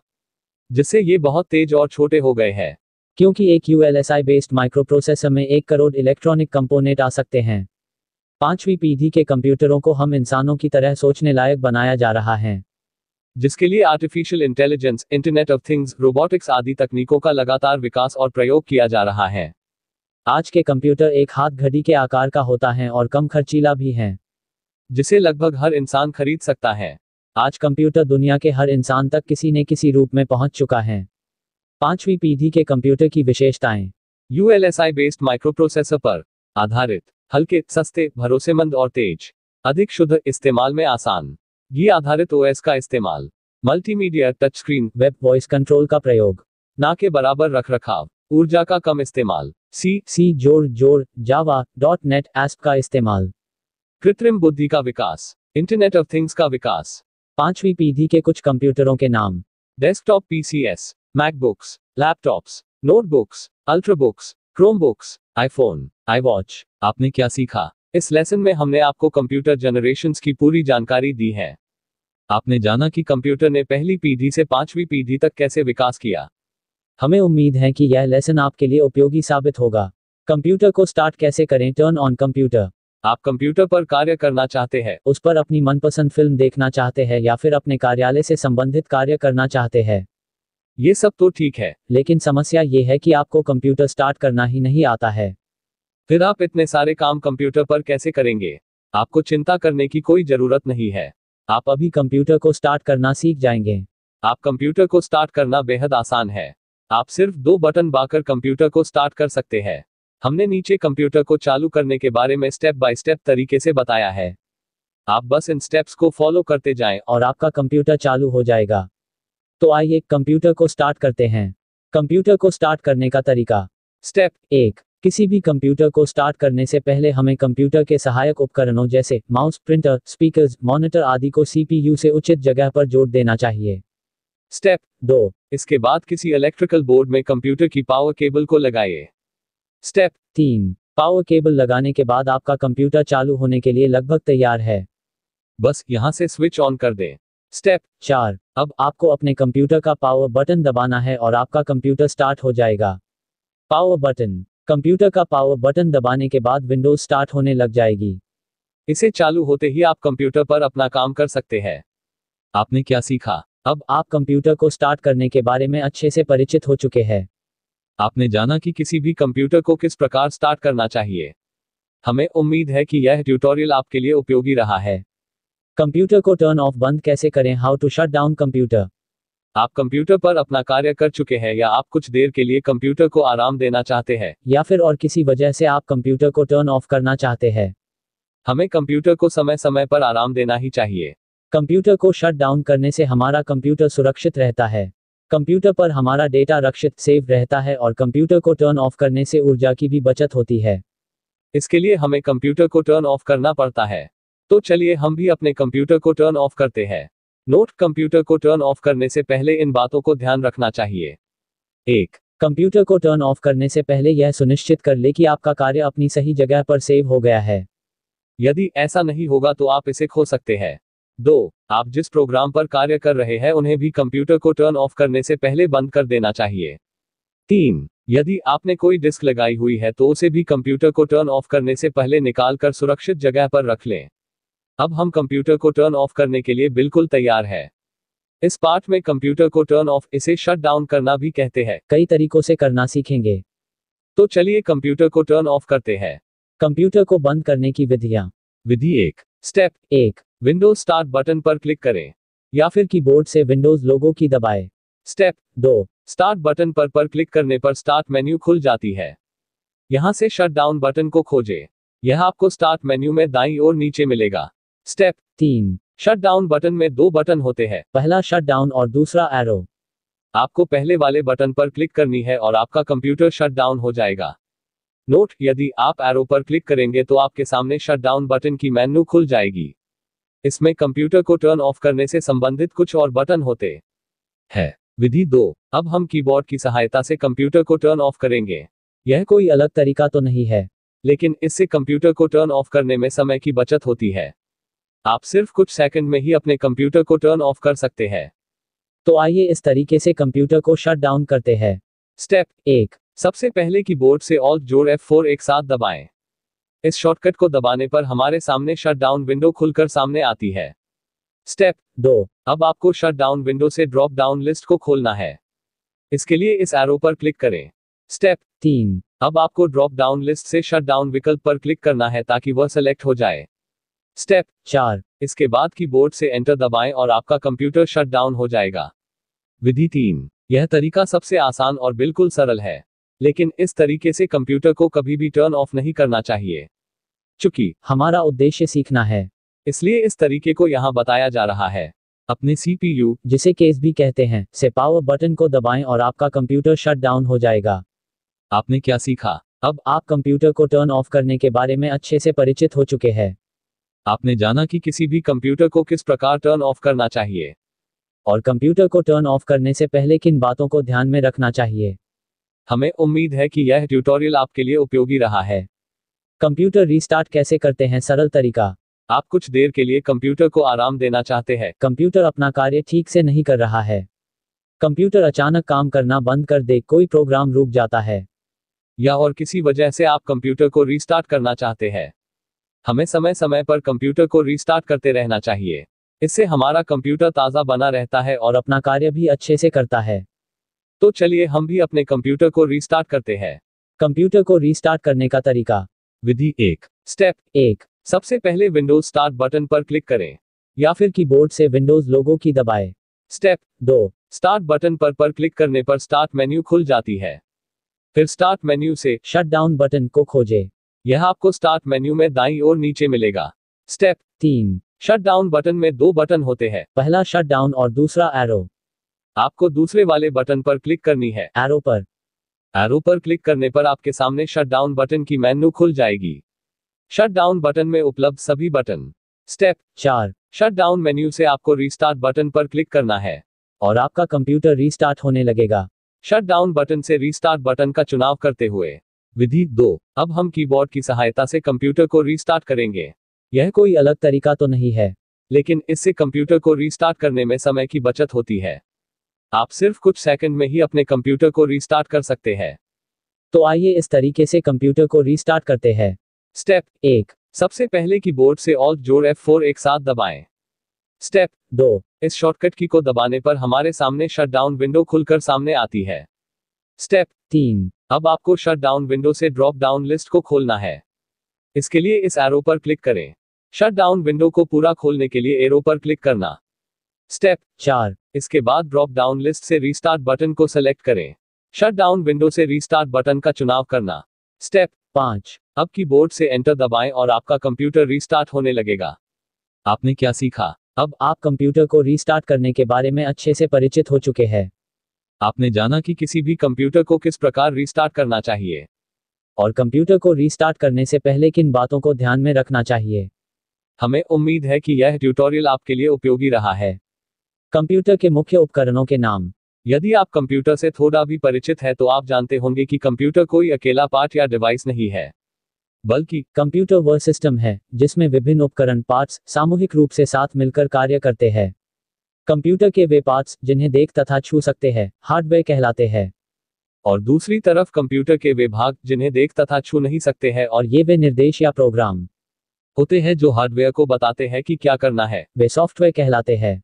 जिससे ये बहुत तेज और छोटे हो गए हैं। क्योंकि एक ULSI बेस्ड माइक्रोप्रोसेसर में 1 करोड़ इलेक्ट्रॉनिक कंपोनेंट आ सकते हैं। पांचवी पीढ़ी के कंप्यूटरों को हम इंसानों की तरह सोचने लायक बनाया जा रहा है, जिसके लिए artificial intelligence, internet of things, robotics आदि तकनीकों का लगातार विकास और प्रयोग किया जा रहा है। आज के कंप्यूटर एक हाथ घड़ी के आकार का होता है और कम खर्चीला भी है, जिसे लगभग हर इंसान खरीद सकता है। आज कंप्यूटर दुनिया के हर इंसान तक किसी न किसी रूप में पहुंच चुका है। पांचवी पीढ़ी के कंप्यूटर की विशेषताएं। ULSI बेस्ड माइक्रोप्रोसेसर पर आधारित, हल्के, सस्ते, भरोसेमंद और तेज, अधिक शुद्ध, इस्तेमाल में आसान, गी आधारित ओएस का इस्तेमाल, multimedia, touch screen, web voice control का प्रयोग, ना के बराबर रखरखाव, ऊर्जा का कम इस्तेमाल, सी जोड़ जावा .NET ASP का इस्तेमाल, कृत्रिम बुद्धि का विकास, इंटरनेट ऑफ थिंग्स का विकास। पांचवी पीढ़ी के कुछ कंप्यूटरों के नाम। Desktop PCS, MacBooks, laptops, notebooks, ultrabooks, Chromebooks, iPhone, iWatch। आपने क्या सीखा? इस लेसन में हमने आपको कंप्यूटर जनरेशंस की पूरी जानकारी दी है। आपने जाना कि कंप्यूटर ने पहली पीढ़ी से पांचवी पीढ़ी तक कैसे विकास किया। हमें उम्मीद है कि यह लेसन आपके लिए उपयोगी साबित होगा। कंप्यूटर को स्टार्ट कैसे करें? Turn on computer. आप कंप्यूटर पर कार्य करना चाहते हैं, उस पर अपनी मनपसंद फिल्म देखना चाहते हैं या फिर अपने कार्यालय से संबंधित कार्य करना चाहते हैं। ये सब तो ठीक है, लेकिन समस्या ये है कि आपको कंप्यूटर स्टार्ट करना ही नहीं आता है। फिर आप इतने सारे काम कंप्यूटर पर कैसे करेंगे? आपको चिंता करने की कोई जरूरत नहीं है। आप अभी कंप्यूटर को स्टार्ट करना सीख जाएंगे। आप कंप्यूटर को स्टार्ट करना बेहद आसान है। आप सिर्फ 2 बटन दबाकर कंप्यूटर को स्टार्ट कर सकते हैं। हमने नीचे कंप्यूटर को चालू करने के बारे में स्टेप बाय स्टेप तरीके से बताया है। आप बस इन स्टेप्स को फॉलो करते जाएं और आपका कंप्यूटर चालू हो जाएगा। तो आइए कंप्यूटर को स्टार्ट करते हैं। कंप्यूटर को स्टार्ट करने का तरीका। स्टेप 1। किसी भी कंप्यूटर को स्टार्ट करने से पहले हमें कंप्यूटर के सहायक उपकरणों जैसे माउस, प्रिंटर, स्पीकर्स, मॉनिटर आदि को सीपीयू से उचित जगह पर जोड़ देना चाहिए। स्टेप 2। इसके बाद किसी इलेक्ट्रिकल बोर्ड में कंप्यूटर की पावर केबल को लगाइए। स्टेप 3। पावर केबल लगाने के बाद आपका कंप्यूटर चालू होने के लिए लगभग तैयार है। बस यहां से स्विच ऑन कर दें। स्टेप 4। अब आपको अपने कंप्यूटर का पावर बटन दबाना है और आपका कंप्यूटर स्टार्ट हो जाएगा। Power button. कंप्यूटर का पावर बटन दबाने के बाद विंडोज स्टार्ट होने लग जाएगी। इसे चालू होते ही आप कंप्यूटर पर अपना काम कर सकते हैं। आपने क्या सीखा? अब आप कंप्यूटर को स्टार्ट करने के बारे में अच्छे से परिचित हो चुके हैं। आपने जाना कि किसी भी कंप्यूटर को किस प्रकार स्टार्ट करना चाहिए। हमें उम्मीद है कि यह ट्यूटोरियल आपके लिए उपयोगी रहा है। कंप्यूटर को टर्न ऑफ बंद कैसे करें? How to shut down computer. आप कंप्यूटर पर अपना कार्य कर चुके हैं या आप कुछ देर के लिए कंप्यूटर को आराम देना चाहते हैं, या फिर और किसी वजह से आप कंप्यूटर को टर्न ऑफ करना चाहते हैं। हमें कंप्यूटर को समय समय पर आराम देना ही चाहिए। कंप्यूटर को शट डाउन करने से हमारा कंप्यूटर सुरक्षित रहता है। कंप्यूटर पर हमारा डेटा रक्षित सेव रहता है और कंप्यूटर को टर्न ऑफ करने से ऊर्जा की भी बचत होती है। इसके लिए हमें कंप्यूटर को टर्न ऑफ करना पड़ता है। तो चलिए हम भी अपने कंप्यूटर को टर्न ऑफ करते हैं। नोट: कंप्यूटर को टर्न ऑफ करने से पहले इन बातों को ध्यान रखना चाहिए। 1. कंप्यूटर को टर्न ऑफ करने से पहले यह सुनिश्चित कर ले कि आपका कार्य अपनी सही जगह पर सेव हो गया है। यदि ऐसा नहीं होगा तो आप इसे खो सकते हैं। 2. आप जिस प्रोग्राम पर कार्य कर रहे हैं उन्हें भी कंप्यूटर को टर्न ऑफ करने से पहले बंद कर देना चाहिए। 3. यदि आपने कोई डिस्क लगाई हुई है तो उसे भी कंप्यूटर को टर्न ऑफ करने से पहले निकाल कर सुरक्षित जगह पर रख लें। अब हम कंप्यूटर को टर्न ऑफ करने के लिए बिल्कुल तैयार है। इस पार्ट में कंप्यूटर को टर्न ऑफ, इसे शट डाउन करना भी कहते हैं, कई तरीकों से करना सीखेंगे। तो चलिए कंप्यूटर को टर्न ऑफ करते हैं। कंप्यूटर को बंद करने की विधियां। विधि 1. स्टेप 1. विंडोज स्टार्ट बटन पर क्लिक करें या फिर कीबोर्ड से विंडोज लोगो की दबाएं। स्टेप 2. स्टार्ट बटन पर क्लिक करने पर स्टार्ट मेन्यू खुल जाती है। यहां से शट डाउन बटन को खोजें। यह आपको स्टार्ट मेन्यू में दाईं ओर नीचे मिलेगा। स्टेप 3. शट डाउन बटन में 2 बटन होते हैं, पहला शट डाउन और दूसरा एरो। आपको पहले वाले बटन पर क्लिक करनी है और आपका कंप्यूटर शट डाउन हो जाएगा। नोट: यदि आप एरो पर क्लिक करेंगे तो आपके सामने शट डाउन बटन की मेन्यू खुल जाएगी। इसमें कंप्यूटर को टर्न ऑफ करने से संबंधित कुछ और बटन होते हैं। विधि 2. अब हम कीबोर्ड की सहायता से कंप्यूटर को टर्न ऑफ करेंगे। यह कोई अलग तरीका तो नहीं है, लेकिन इससे कंप्यूटर को टर्न ऑफ करने में समय की बचत होती है। आप सिर्फ कुछ सेकंड में ही अपने कंप्यूटर को टर्न ऑफ कर सकते हैं। तो आइए इस तरीके से कंप्यूटर को शट डाउन करते हैं। स्टेप 1. सबसे पहले कीबोर्ड से ऑल्ट जोड़ F4 एक साथ दबाएं। इस शॉर्टकट को दबाने पर हमारे सामने शट डाउन विंडो खुलकर सामने आती है। स्टेप 2. अब आपको शट डाउन विंडो से ड्रॉप डाउन लिस्ट को खोलना है। इसके लिए इस एरो पर क्लिक करें। स्टेप 3. अब आपको ड्रॉप डाउन लिस्ट से शट डाउन विकल्प पर क्लिक करना है ताकि वह सेलेक्ट हो जाए। स्टेप 4. इसके बाद कीबोर्ड से एंटर दबाएं और आपका कंप्यूटर शट डाउन हो जाएगा। विधि 3. यह तरीका सबसे आसान और बिल्कुल सरल है, लेकिन इस तरीके से कंप्यूटर को कभी भी टर्न ऑफ नहीं करना चाहिए। चूंकि हमारा उद्देश्य सीखना है, इसलिए इस तरीके को यहाँ बताया जा रहा है। अपने CPU, जिसे केस भी कहते हैं, से पावर बटन को दबाएं और आपका कंप्यूटर शट डाउन हो जाएगा। आपने क्या सीखा? अब आप कंप्यूटर को टर्न ऑफ करने के बारे में अच्छे से परिचित हो चुके हैं। आपने जाना कि किसी भी कंप्यूटर को किस प्रकार टर्न ऑफ करना चाहिए और कंप्यूटर को टर्न ऑफ करने से पहले किन बातों को ध्यान में रखना चाहिए। हमें उम्मीद है कि यह ट्यूटोरियल आपके लिए उपयोगी रहा है। कंप्यूटर रीस्टार्ट कैसे करते हैं? सरल तरीका। आप कुछ देर के लिए कंप्यूटर को आराम देना चाहते हैं। कंप्यूटर अपना कार्य ठीक से नहीं कर रहा है। कंप्यूटर अचानक काम करना बंद कर दे, कोई प्रोग्राम रुक जाता है। या और किसी वजह से आप कंप्यूटर को रीस्टार्ट करना चाहते हैं। हमें समय समय पर कंप्यूटर को रीस्टार्ट करते रहना चाहिए। इससे हमारा कंप्यूटर ताज़ा बना रहता है और और अपना कार्य भी अच्छे से करता है। तो चलिए हम भी अपने कंप्यूटर को रीस्टार्ट करते हैं। कंप्यूटर को रीस्टार्ट करने का तरीका। विधि 1। स्टेप 1। सबसे पहले विंडोज स्टार्ट बटन पर क्लिक करें या फिर कीबोर्ड से विंडोज लोगो की दबाएं। स्टेप 2। स्टार्ट बटन पर क्लिक करने पर स्टार्ट मेन्यू खुल जाती है। फिर स्टार्ट मेन्यू से शट डाउन बटन को खोजें। यह आपको स्टार्ट मेन्यू में दाईं ओर नीचे मिलेगा। स्टेप 3। शट डाउन बटन में 2 बटन होते हैं, पहला शट डाउन और दूसरा एरो। आपको दूसरे वाले बटन पर क्लिक करनी है। एरो पर एरो पर क्लिक करने पर आपके सामने शट डाउन बटन की मेन्यू खुल जाएगी। शट डाउन बटन में उपलब्ध सभी button. Step 4। Shut down menu से आपको रीस्टार्ट बटन पर क्लिक करना है और आपका कंप्यूटर रीस्टार्ट होने लगेगा। शट डाउन बटन से रीस्टार्ट बटन का चुनाव करते हुए। विधि 2। अब हम कीबोर्ड की सहायता से कंप्यूटर को रीस्टार्ट करेंगे। यह कोई अलग तरीका तो नहीं है, लेकिन इससे कंप्यूटर को रीस्टार्ट करने में समय की बचत होती है। आप सिर्फ कुछ सेकंड में ही अपने कंप्यूटर को रीस्टार्ट कर सकते हैं। तो आइए इस तरीके से कंप्यूटर को रीस्टार्ट करते हैं। स्टेप 1। सबसे पहले कीबोर्ड से ऑल्ट जोड़ F4 एक साथ दबाएं। स्टेप 2। इस शॉर्टकट की को दबाने पर हमारे सामने शट डाउन विंडो खुलकर सामने आती है। स्टेप 3। अब आपको शट डाउन विंडो से ड्रॉप डाउन लिस्ट को खोलना है। इसके लिए इस एरो पर क्लिक करें। शट डाउन विंडो को पूरा खोलने के लिए एरो पर क्लिक करना। स्टेप 4। इसके बाद ड्रॉप डाउन लिस्ट से रीस्टार्ट बटन को सेलेक्ट करें। शट डाउन विंडो से रीस्टार्ट बटन का चुनाव करना। स्टेप 5। अब कीबोर्ड से एंटर दबाएं और आपका कंप्यूटर रीस्टार्ट होने लगेगा। आपने क्या सीखा? अब आप कंप्यूटर को रीस्टार्ट करने के बारे में अच्छे से परिचित हो चुके हैं। आपने जाना कि किसी भी कंप्यूटर को किस प्रकार रीस्टार्ट करना चाहिए और कंप्यूटर को रीस्टार्ट करने से पहले किन बातों को ध्यान में रखना चाहिए। हमें उम्मीद है कि यह ट्यूटोरियल आपके लिए उपयोगी रहा है। कंप्यूटर के मुख्य उपकरणों के नाम। यदि आप कंप्यूटर से थोड़ा भी परिचित है तो आप जानते होंगे कि कंप्यूटर कोई अकेला पार्ट या डिवाइस नहीं है, बल्कि कंप्यूटर वह सिस्टम है जिसमें विभिन्न उपकरण पार्ट्स सामूहिक रूप से साथ मिलकर कार्य करते हैं। कंप्यूटर के वे पार्ट्स जिन्हें देख तथा छू सकते हैं हार्डवेयर कहलाते हैं, और दूसरी तरफ कंप्यूटर के वे भाग जिन्हें देख तथा छू नहीं सकते हैं और ये वे निर्देश या प्रोग्राम होते हैं जो हार्डवेयर को बताते हैं कि क्या करना है। वे सॉफ्टवेयर कहलाते हैं।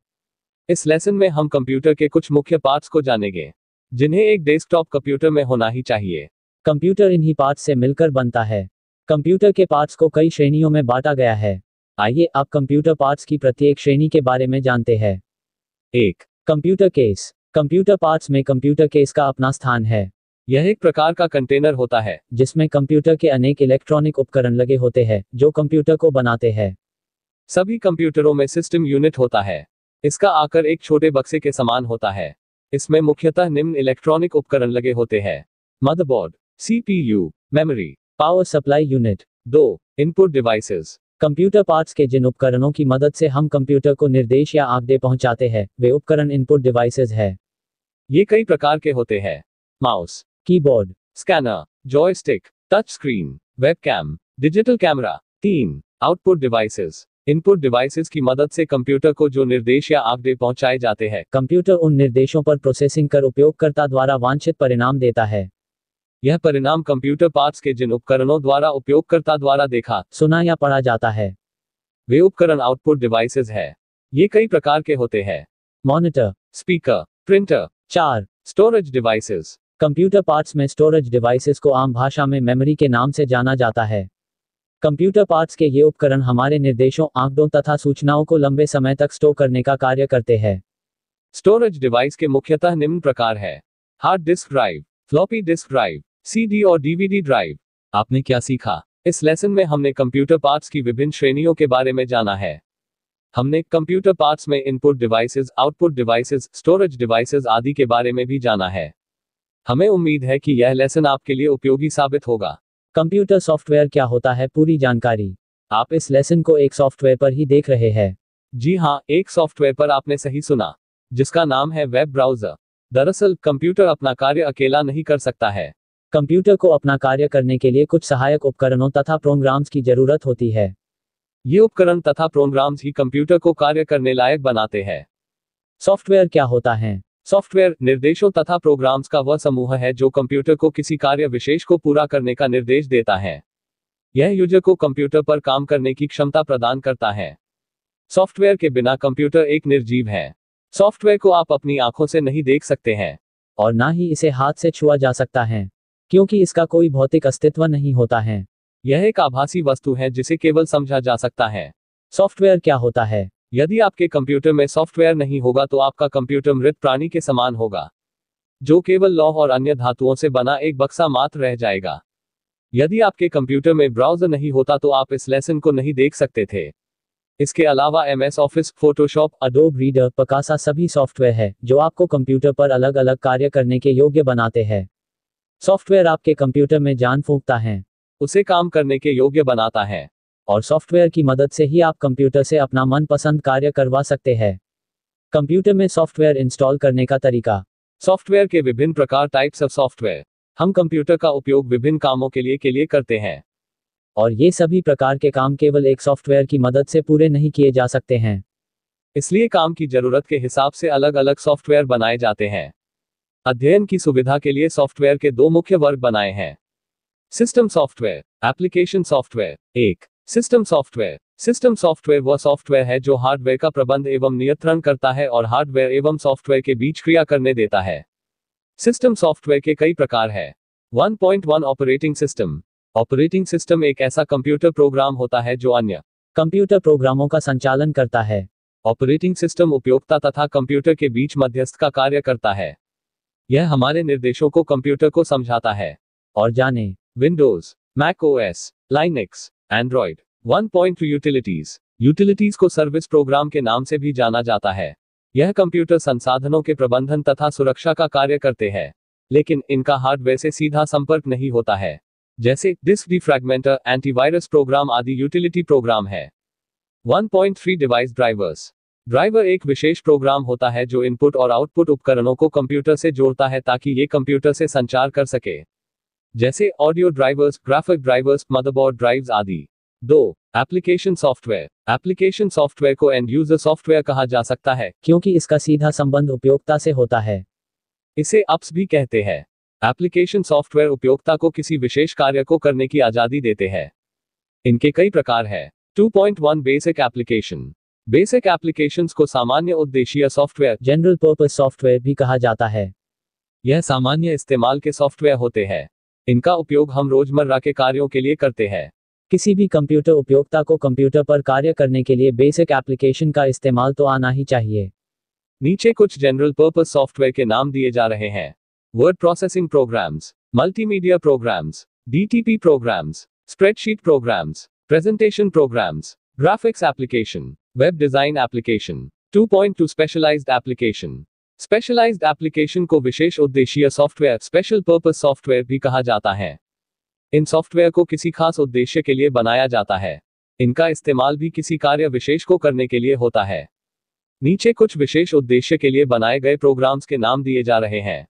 इस लेसन में हम कंप्यूटर के कुछ मुख्य पार्ट्स को जानेंगे जिन्हें एक डेस्कटॉप कंप्यूटर में होना ही चाहिए। कंप्यूटर इन्हीं पार्ट्स से मिलकर बनता है। कंप्यूटर के पार्ट्स को कई श्रेणियों में बांटा गया है। आइए आप कंप्यूटर पार्ट्स की प्रत्येक श्रेणी के बारे में जानते हैं। 1. Computer case. कंप्यूटर पार्ट्स में कंप्यूटर केस का अपना स्थान है। यह एक प्रकार का कंटेनर होता है जिसमें कंप्यूटर के अनेक इलेक्ट्रॉनिक उपकरण लगे होते हैं जो कंप्यूटर को बनाते हैं। सभी कंप्यूटरों में सिस्टम यूनिट होता है। इसका आकार एक छोटे बक्से के समान होता है। इसमें मुख्यतः निम्न इलेक्ट्रॉनिक उपकरण लगे होते हैं: motherboard, CPU, memory, power supply unit. 2. Input devices. Computer parts के जिन उपकरणों की मदद से हम कंप्यूटर को निर्देश या आदेश पहुंचाते हैं वे उपकरण इनपुट डिवाइसेस है। ये कई प्रकार के होते हैं: mouse, keyboard, scanner, joystick, touch screen, webcam, digital camera. 3. Output devices. Input devices की मदद से कंप्यूटर को जो निर्देश या आदेश पहुंचाए जाते हैं, कंप्यूटर उन निर्देशों पर प्रोसेसिंग कर उपयोगकर्ता द्वारा वांछित परिणाम देता है। यह परिणाम कंप्यूटर पार्ट्स के जिन उपकरणों द्वारा उपयोगकर्ता द्वारा देखा, सुना या पढ़ा जाता है वे उपकरण आउटपुट डिवाइसेस है। ये कई प्रकार के होते हैं: monitor, speaker, printer. 4. Storage devices. Computer parts में स्टोरेज डिवाइसेस को आम भाषा में मेमोरी के नाम से जाना जाता है। कंप्यूटर पार्ट्स के ये उपकरण हमारे निर्देशों, आंकड़ों तथा सूचनाओं को लंबे समय तक स्टोर करने का कार्य करते हैं। स्टोरेज डिवाइस के मुख्यतः निम्न प्रकार है: hard disk drive, floppy disk drive, CD और DVD ड्राइव। आपने क्या सीखा? इस लेसन में हमने कंप्यूटर पार्ट्स की विभिन्न श्रेणियों के बारे में जाना है। हमने कंप्यूटर पार्ट्स में input devices, output devices, storage devices आदि के बारे में भी जाना है। हमें उम्मीद है कि यह लेसन आपके लिए उपयोगी साबित होगा। कंप्यूटर सॉफ्टवेयर क्या होता है, पूरी जानकारी आप इस लेसन को एक सॉफ्टवेयर पर ही देख रहे हैं। जी हाँ, एक सॉफ्टवेयर पर आपने सही सुना, जिसका नाम है वेब ब्राउज़र। दरअसल कंप्यूटर अपना कार्य अकेला नहीं कर सकता है। कंप्यूटर को अपना कार्य करने के लिए कुछ सहायक उपकरणों तथा प्रोग्राम्स की जरूरत होती है। ये उपकरण तथा प्रोग्राम्स ही कंप्यूटर को कार्य करने लायक बनाते हैं। सॉफ्टवेयर क्या होता है? सॉफ्टवेयर निर्देशों तथा प्रोग्राम्स का वह समूह है जो कंप्यूटर को किसी कार्य विशेष को पूरा करने का निर्देश देता है। यह यूजर को कंप्यूटर पर काम करने की क्षमता प्रदान करता है। सॉफ्टवेयर के बिना कंप्यूटर एक निर्जीव है। सॉफ्टवेयर को आप अपनी आंखों से नहीं देख सकते हैं और ना ही इसे हाथ से छुआ जा सकता है, क्योंकि इसका कोई भौतिक अस्तित्व नहीं होता है। यह एक आभासी वस्तु है जिसे केवल समझा जा सकता है। सॉफ्टवेयर क्या होता है? यदि आपके कंप्यूटर में सॉफ्टवेयर नहीं होगा तो आपका कंप्यूटर मृत प्राणी के समान होगा, जो केवल लौह और अन्य धातुओं से बना एक बक्सा मात्र रह जाएगा। यदि आपके कंप्यूटर में ब्राउज़र नहीं होता तो आप इस लेसन को नहीं देख सकते थे। इसके अलावा MS office, Photoshop, Adobe reader, Picasa सभी सॉफ्टवेयर है जो आपको कंप्यूटर पर अलग अलग कार्य करने के योग्य बनाते हैं। सॉफ्टवेयर आपके कंप्यूटर में जान फूंकता है, उसे काम करने के योग्य बनाता है, और सॉफ्टवेयर की मदद से ही आप कंप्यूटर से अपना मनपसंद कार्य करवा सकते हैं। कंप्यूटर में सॉफ्टवेयर इंस्टॉल करने का तरीका। सॉफ्टवेयर के विभिन्न प्रकार, टाइप्स ऑफ सॉफ्टवेयर। हम कंप्यूटर का उपयोग विभिन्न कामों के लिए करते हैं, और ये सभी प्रकार के काम केवल एक सॉफ्टवेयर की मदद से पूरे नहीं किए जा सकते हैं। इसलिए काम की जरूरत के हिसाब से अलग अलग सॉफ्टवेयर बनाए जाते हैं। अध्ययन की सुविधा के लिए सॉफ्टवेयर के दो मुख्य वर्ग बनाए हैं। System software, application software. एक, सिस्टम सॉफ्टवेयर। सिस्टम सॉफ्टवेयर वह सॉफ्टवेयर है जो हार्डवेयर का प्रबंध एवं नियंत्रण करता है और हार्डवेयर एवं सॉफ्टवेयर के बीच क्रिया करने देता है। सिस्टम सॉफ्टवेयर के कई प्रकार है। 1.1 ऑपरेटिंग सिस्टम। ऑपरेटिंग सिस्टम एक ऐसा कंप्यूटर प्रोग्राम होता है जो अन्य कंप्यूटर प्रोग्रामों का संचालन करता है। ऑपरेटिंग सिस्टम उपयोक्ता तथा कंप्यूटर के बीच मध्यस्थ का कार्य करता है। यह हमारे निर्देशों को कंप्यूटर को समझाता है। और जाने Windows, Mac OS, Linux, Android. 1.2 utilities. Utilities को सर्विस प्रोग्राम के नाम से भी जाना जाता है। यह कंप्यूटर संसाधनों के प्रबंधन तथा सुरक्षा का कार्य करते हैं, लेकिन इनका हार्डवेयर से सीधा संपर्क नहीं होता है, जैसे डिस्क डिफ्रैगमेंटर, एंटीवायरस प्रोग्राम आदि यूटिलिटी प्रोग्राम है। 1.3 डिवाइस ड्राइवर्स। ड्राइवर एक विशेष प्रोग्राम होता है जो इनपुट और आउटपुट उपकरणों को कंप्यूटर से जोड़ता है ताकि ये कंप्यूटर से संचार कर सके, जैसे audio drivers, graphic drivers, motherboard drives आदि। 2. Application software. एप्लीकेशन सॉफ्टवेयर को एंड यूजर सॉफ्टवेयर कहा जा सकता है, क्योंकि इसका सीधा संबंध उपयोक्ता से होता है। इसे अप्स भी कहते हैं। एप्लीकेशन सॉफ्टवेयर उपयोक्ता को किसी विशेष कार्य को करने की आजादी देते हैं। इनके कई प्रकार है। 2.1 बेसिक एप्लीकेशन। बेसिक एप्लीकेशंस को सामान्य उद्देश्य सॉफ्टवेयर, जनरल पर्पस सॉफ्टवेयर भी कहा जाता है। यह सामान्य इस्तेमाल के सॉफ्टवेयर होते हैं। इनका उपयोग हम रोजमर्रा के कार्यों के लिए करते हैं। किसी भी कंप्यूटर उपयोक्ता को कंप्यूटर पर कार्य करने के लिए बेसिक एप्लीकेशन का इस्तेमाल तो आना ही चाहिए। नीचे कुछ जनरल पर्पस सॉफ्टवेयर के नाम दिए जा रहे हैं। Word processing programs, multimedia programs, DTP programs, spreadsheet programs, presentation programs, graphics application, web design application. 2.2 specialised application. Specialised application को विशेष उद्देश्य सॉफ्टवेयर, स्पेशल पर्पस सॉफ्टवेयर भी कहा जाता है। इन सॉफ्टवेयर को किसी खास उद्देश्य के लिए बनाया जाता है। इनका इस्तेमाल भी किसी कार्य विशेष को करने के लिए होता है। नीचे कुछ विशेष उद्देश्य के लिए बनाए गए प्रोग्राम्स के नाम दिए जा रहे हैं।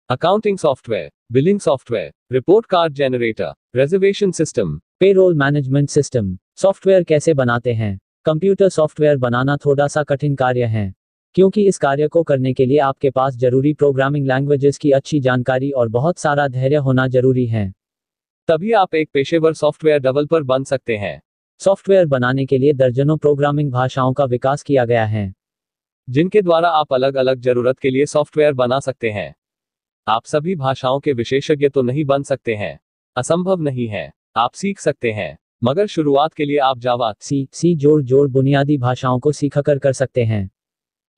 Accounting software, billing software, report card generator, reservation system, payroll management system. Software कैसे बनाते हैं? कंप्यूटर सॉफ्टवेयर बनाना थोड़ा सा कठिन कार्य है, क्योंकि इस कार्य को करने के लिए आपके पास जरूरी प्रोग्रामिंग लैंग्वेजेस की अच्छी जानकारी और बहुत सारा धैर्य होना जरूरी है। तभी आप एक पेशेवर सॉफ्टवेयर डेवलपर बन सकते हैं। सॉफ्टवेयर बनाने के लिए दर्जनों प्रोग्रामिंग भाषाओं का विकास किया गया है, जिनके द्वारा आप अलग अलग जरूरत के लिए सॉफ्टवेयर बना सकते हैं। आप सभी भाषाओं के विशेषज्ञ तो नहीं बन सकते हैं, असंभव नहीं है, आप सीख सकते हैं, मगर शुरुआत के लिए आप जावा, सी जोड़ बुनियादी भाषाओं को सीखकर कर सकते हैं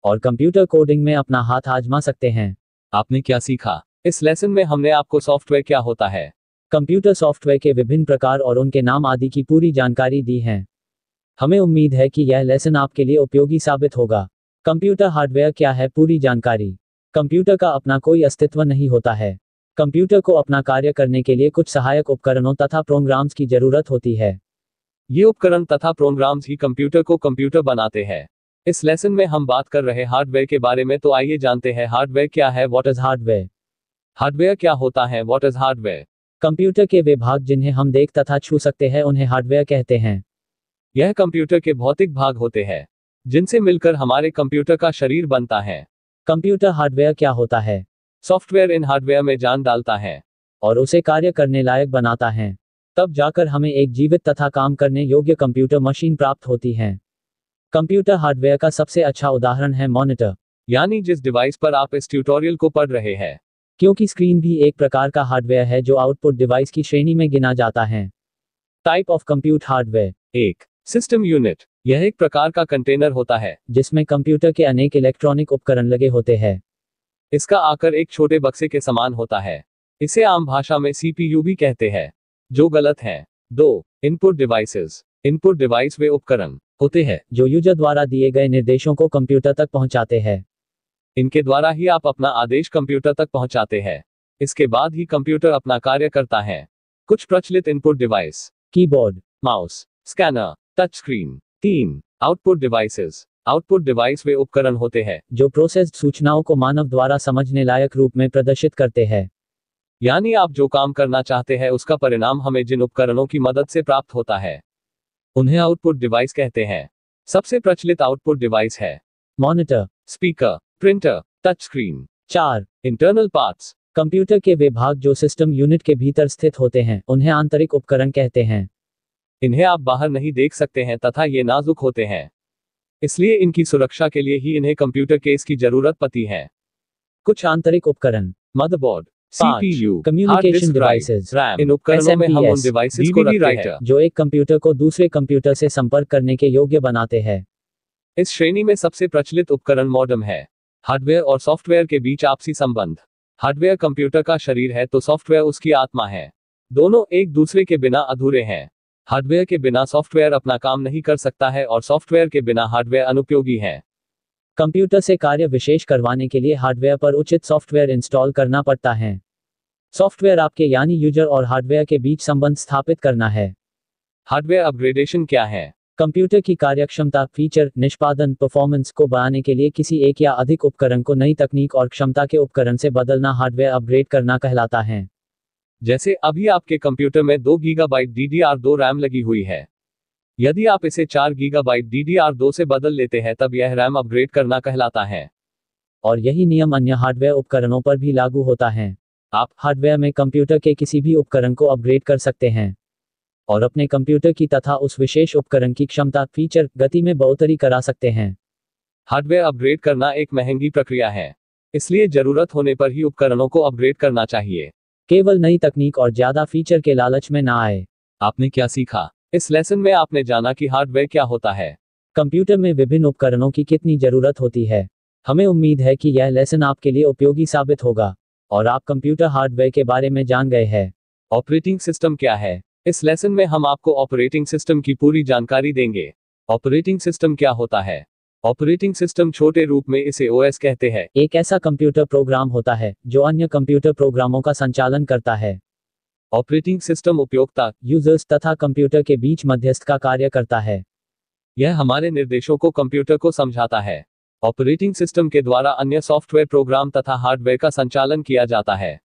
और कंप्यूटर कोडिंग में अपना हाथ आजमा सकते हैं। आपने क्या सीखा? इस लेसन में हमने आपको सॉफ्टवेयर क्या होता है, कंप्यूटर सॉफ्टवेयर के विभिन्न प्रकार और उनके नाम आदि की पूरी जानकारी दी है। हमें उम्मीद है कि यह लेसन आपके लिए उपयोगी साबित होगा। कंप्यूटर हार्डवेयर क्या है, पूरी जानकारी। कंप्यूटर का अपना कोई अस्तित्व नहीं होता है। कंप्यूटर को अपना कार्य करने के लिए कुछ सहायक उपकरणों तथा प्रोग्राम्स की जरूरत होती है। ये उपकरण तथा प्रोग्राम्स ही कंप्यूटर को कंप्यूटर बनाते हैं। इस लेसन में हम बात कर रहे हार्डवेयर के बारे में, तो आइए जानते हैं हार्डवेयर क्या है, व्हाट इज हार्डवेयर। हार्डवेयर क्या होता है, व्हाट इज हार्डवेयर। कंप्यूटर के वे भाग जिन्हें हम देख तथा छू सकते हैं उन्हें हार्डवेयर कहते हैं। यह कंप्यूटर के भौतिक भाग होते हैं, जिनसे मिलकर हमारे कंप्यूटर का शरीर बनता है। कंप्यूटर हार्डवेयर क्या होता है सॉफ्टवेयर इन हार्डवेयर में जान डालता है और उसे कार्य करने लायक बनाता है। तब जाकर हमें एक जीवित तथा काम करने योग्य कंप्यूटर मशीन प्राप्त होती है। कंप्यूटर हार्डवेयर का सबसे अच्छा उदाहरण है मॉनिटर, यानी जिस डिवाइस पर आप इस ट्यूटोरियल को पढ़ रहे हैं। क्योंकि स्क्रीन भी एक प्रकार का हार्डवेयर है जो आउटपुट डिवाइस की श्रेणी में गिना जाता है। Type of compute hardware. एक सिस्टम यूनिट, यह एक प्रकार का कंटेनर होता है जिसमें कंप्यूटर के अनेक इलेक्ट्रॉनिक उपकरण लगे होते हैं। इसका आकार एक छोटे बक्से के समान होता है। इसे आम भाषा में सीपीयू भी कहते हैं, जो गलत है। 2 इनपुट डिवाइसेस, इनपुट डिवाइस वे उपकरण होते हैं जो यूजर द्वारा दिए गए निर्देशों को कंप्यूटर तक पहुंचाते हैं। इनके द्वारा ही आप अपना आदेश कंप्यूटर तक पहुंचाते हैं। इसके बाद ही कंप्यूटर अपना कार्य करता है। कुछ प्रचलित input device: keyboard, mouse, scanner, touch screen. 3 output devices, output device वे उपकरण होते हैं जो प्रोसेस्ड सूचनाओं को मानव द्वारा समझने लायक रूप में प्रदर्शित करते हैं। यानी आप जो काम करना चाहते हैं उसका परिणाम हमें जिन उपकरणों की मदद से प्राप्त होता है उन्हें आउटपुट डिवाइस कहते हैं। सबसे प्रचलित आउटपुट डिवाइस है monitor, speaker, printer, touch screen. 4 internal parts, computer के वे भाग जो सिस्टम यूनिट के भीतर स्थित होते हैं उन्हें आंतरिक उपकरण कहते हैं। इन्हें आप बाहर नहीं देख सकते हैं तथा ये नाजुक होते हैं, इसलिए इनकी सुरक्षा के लिए ही इन्हें कंप्यूटर केस की जरूरत पड़ती है। कुछ आंतरिक उपकरण: motherboard, 5 CPU, communication devices, RAM. इन उपकरणों में हम उन डिवाइसेस को रखते हैं जो एक कंप्यूटर को दूसरे कंप्यूटर से संपर्क करने के योग्य बनाते हैं। इस श्रेणी में सबसे प्रचलित उपकरण मॉडेम है। हार्डवेयर और सॉफ्टवेयर के बीच आपसी संबंध। हार्डवेयर कंप्यूटर का शरीर है तो सॉफ्टवेयर उसकी आत्मा है। दोनों एक दूसरे के बिना अधूरे हैं। हार्डवेयर के बिना सॉफ्टवेयर अपना काम नहीं कर सकता है और सॉफ्टवेयर के बिना हार्डवेयर अनुपयोगी है। कंप्यूटर से कार्य विशेष करवाने के लिए हार्डवेयर पर उचित सॉफ्टवेयर इंस्टॉल करना पड़ता है। सॉफ्टवेयर आपके यानी यूजर और हार्डवेयर के बीच संबंध स्थापित करना है। हार्डवेयर अपग्रेडेशन क्या है? कंप्यूटर की कार्यक्षमता, फीचर, निष्पादन, परफॉर्मेंस को बढ़ाने के लिए किसी एक या अधिक उपकरण को नई तकनीक और क्षमता के उपकरण से बदलना हार्डवेयर अपग्रेड करना कहलाता है। जैसे अभी आपके कंप्यूटर में 2 गीगाबाइट DDR2 रैम लगी हुई है। यदि आप इसे 4 गीगाबाइट DDR2 से बदल लेते हैं तब यह रैम अपग्रेड करना कहलाता है। और यही नियम अन्य हार्डवेयर उपकरणों पर भी लागू होता है। आप हार्डवेयर में कंप्यूटर के किसी भी उपकरण को अपग्रेड कर सकते हैं और अपने कंप्यूटर की तथा उस विशेष उपकरण की क्षमता, फीचर, गति में बढ़ोतरी करा सकते हैं। हार्डवेयर अपग्रेड करना एक महंगी प्रक्रिया है, इसलिए जरूरत होने पर ही उपकरणों को अपग्रेड करना चाहिए। केवल नई तकनीक और ज्यादा फीचर के लालच में ना आए। आपने क्या सीखा? इस लेसन में आपने जाना कि हार्डवेयर क्या होता है, कंप्यूटर में विभिन्न उपकरणों की कितनी जरूरत होती है। हमें उम्मीद है कि यह लेसन आपके लिए उपयोगी साबित होगा और आप कंप्यूटर हार्डवेयर के बारे में जान गए हैं। ऑपरेटिंग सिस्टम क्या है? इस लेसन में हम आपको ऑपरेटिंग सिस्टम की पूरी जानकारी देंगे। ऑपरेटिंग सिस्टम क्या होता है? ऑपरेटिंग सिस्टम छोटे रूप में इसे OS कहते हैं। एक ऐसा कंप्यूटर प्रोग्राम होता है जो अन्य कंप्यूटर प्रोग्रामों का संचालन करता है। ऑपरेटिंग सिस्टम उपयोक्ता, यूजर्स तथा कंप्यूटर के बीच मध्यस्थ का कार्य करता है। यह हमारे निर्देशों को कंप्यूटर को समझाता है। ऑपरेटिंग सिस्टम के द्वारा अन्य सॉफ्टवेयर प्रोग्राम तथा हार्डवेयर का संचालन किया जाता है।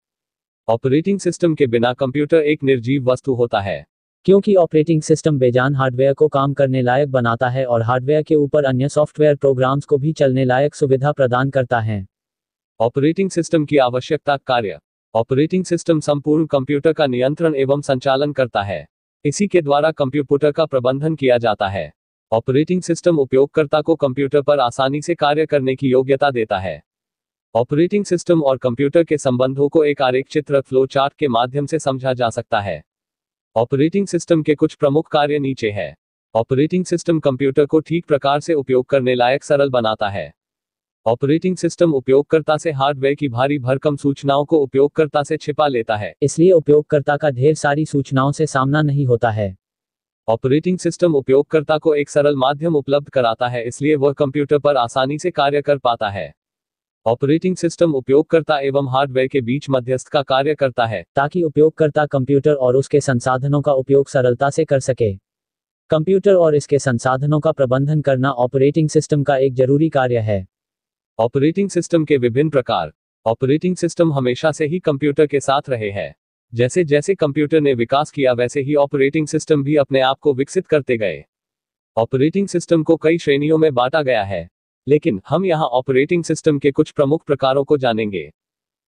ऑपरेटिंग सिस्टम के बिना कंप्यूटर एक निर्जीव वस्तु होता है, क्योंकि ऑपरेटिंग सिस्टम बेजान हार्डवेयर को काम करने लायक बनाता है और हार्डवेयर के ऊपर अन्य सॉफ्टवेयर प्रोग्राम्स को भी चलने लायक सुविधा प्रदान करता है। ऑपरेटिंग सिस्टम की आवश्यकता, कार्य। ऑपरेटिंग सिस्टम संपूर्ण कंप्यूटर का नियंत्रण एवं संचालन करता है। इसी के द्वारा कंप्यूटर का प्रबंधन किया जाता है। ऑपरेटिंग सिस्टम उपयोगकर्ता को कंप्यूटर पर आसानी से कार्य करने की योग्यता देता है। ऑपरेटिंग सिस्टम और कंप्यूटर के संबंधों को एक आरेख चित्र फ्लो चार्ट के माध्यम से समझा जा सकता है। ऑपरेटिंग सिस्टम के कुछ प्रमुख कार्य नीचे है। ऑपरेटिंग सिस्टम कंप्यूटर को ठीक प्रकार से उपयोग करने लायक सरल बनाता है। ऑपरेटिंग सिस्टम उपयोगकर्ता से हार्डवेयर की भारी भरकम सूचनाओं को उपयोगकर्ता से छिपा लेता है, इसलिए उपयोगकर्ता का ढेर सारी सूचनाओं से सामना नहीं होता है। ऑपरेटिंग सिस्टम उपयोगकर्ता को एक सरल माध्यम उपलब्ध कराता है, इसलिए वह कंप्यूटर पर आसानी से कार्य कर पाता है। ऑपरेटिंग सिस्टम उपयोगकर्ता एवं हार्डवेयर के बीच मध्यस्थ का कार्य करता है, ताकि उपयोगकर्ता कंप्यूटर और उसके संसाधनों का उपयोग सरलता से कर सके। कंप्यूटर और इसके संसाधनों का प्रबंधन करना ऑपरेटिंग सिस्टम का एक जरूरी कार्य है। ऑपरेटिंग सिस्टम के विभिन्न प्रकार। ऑपरेटिंग सिस्टम हमेशा से ही कंप्यूटर के साथ रहे हैं। जैसे जैसे कंप्यूटर ने विकास किया वैसे ही ऑपरेटिंग सिस्टम भी अपने आप को विकसित करते गए। ऑपरेटिंग सिस्टम को कई श्रेणियों में बांटा गया है, लेकिन हम यहाँ ऑपरेटिंग सिस्टम के कुछ प्रमुख प्रकारों को जानेंगे।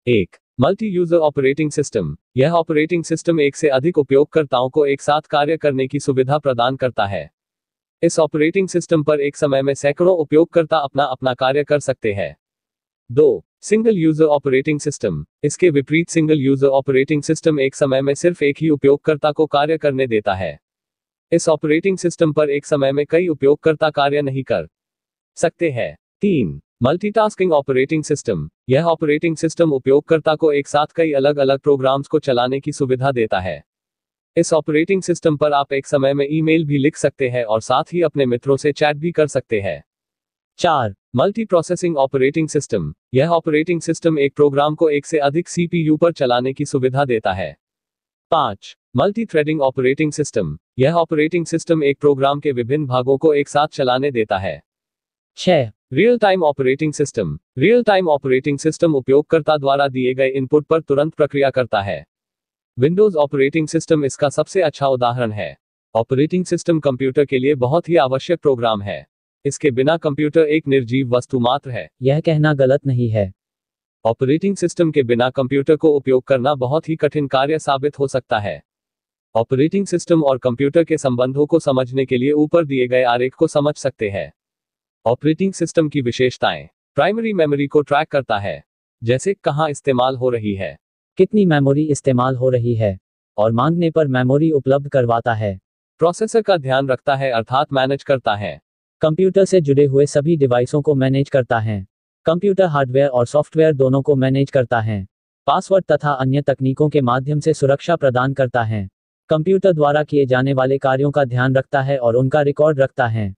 1. Multi user operating system. यह ऑपरेटिंग सिस्टम एक से अधिक उपयोगकर्ताओं को एक साथ कार्य करने की सुविधा प्रदान करता है। इस ऑपरेटिंग सिस्टम पर एक समय में सैकड़ों उपयोगकर्ता अपना कार्य कर सकते हैं। 2. Single user operating system. इसके विपरीत सिंगल यूजर ऑपरेटिंग सिस्टम एक समय में सिर्फ एक ही उपयोगकर्ता को कार्य करने देता है। इस ऑपरेटिंग सिस्टम पर एक समय में कई उपयोगकर्ता कार्य नहीं कर सकते हैं। 3. Multitasking operating system. यह ऑपरेटिंग सिस्टम उपयोगकर्ता को एक साथ कई अलग अलग प्रोग्राम्स को चलाने की सुविधा देता है। इस ऑपरेटिंग सिस्टम पर आप एक समय में ईमेल भी लिख सकते हैं और साथ ही अपने मित्रों से चैट भी कर सकते हैं। 4. Multi processing operating system. यह ऑपरेटिंग सिस्टम एक प्रोग्राम को एक से अधिक CPU पर चलाने की सुविधा देता है। 5. Multi threading operating system. यह ऑपरेटिंग सिस्टम एक प्रोग्राम के विभिन्न भागों को एक साथ चलाने देता है। 6. Real time operating system. Real time operating system उपयोगकर्ता द्वारा दिए गए इनपुट पर तुरंत प्रक्रिया करता है। विंडोज ऑपरेटिंग सिस्टम इसका सबसे अच्छा उदाहरण है। ऑपरेटिंग सिस्टम कंप्यूटर के लिए बहुत ही आवश्यक प्रोग्राम है। इसके बिना कंप्यूटर एक निर्जीव वस्तु मात्र है। यह कहना गलत नहीं है। ऑपरेटिंग सिस्टम के बिना कंप्यूटर को उपयोग करना बहुत ही कठिन कार्य साबित हो सकता है। ऑपरेटिंग सिस्टम और कंप्यूटर के संबंधों को समझने के लिए ऊपर दिए गए आरेख को समझ सकते हैं। ऑपरेटिंग सिस्टम की विशेषताएं। प्राइमरी मेमोरी को ट्रैक करता है, जैसे कहां इस्तेमाल हो रही है, कितनी मेमोरी इस्तेमाल हो रही है, और मांगने पर मेमोरी उपलब्ध करवाता है। प्रोसेसर का ध्यान रखता है अर्थात मैनेज करता है। कंप्यूटर से जुड़े हुए सभी डिवाइसों को मैनेज करता है। कंप्यूटर हार्डवेयर और सॉफ्टवेयर दोनों को मैनेज करता है। पासवर्ड तथा अन्य तकनीकों के माध्यम से सुरक्षा प्रदान करता है। कंप्यूटर द्वारा किए जाने वाले कार्यों का ध्यान रखता है और उनका रिकॉर्ड रखता है।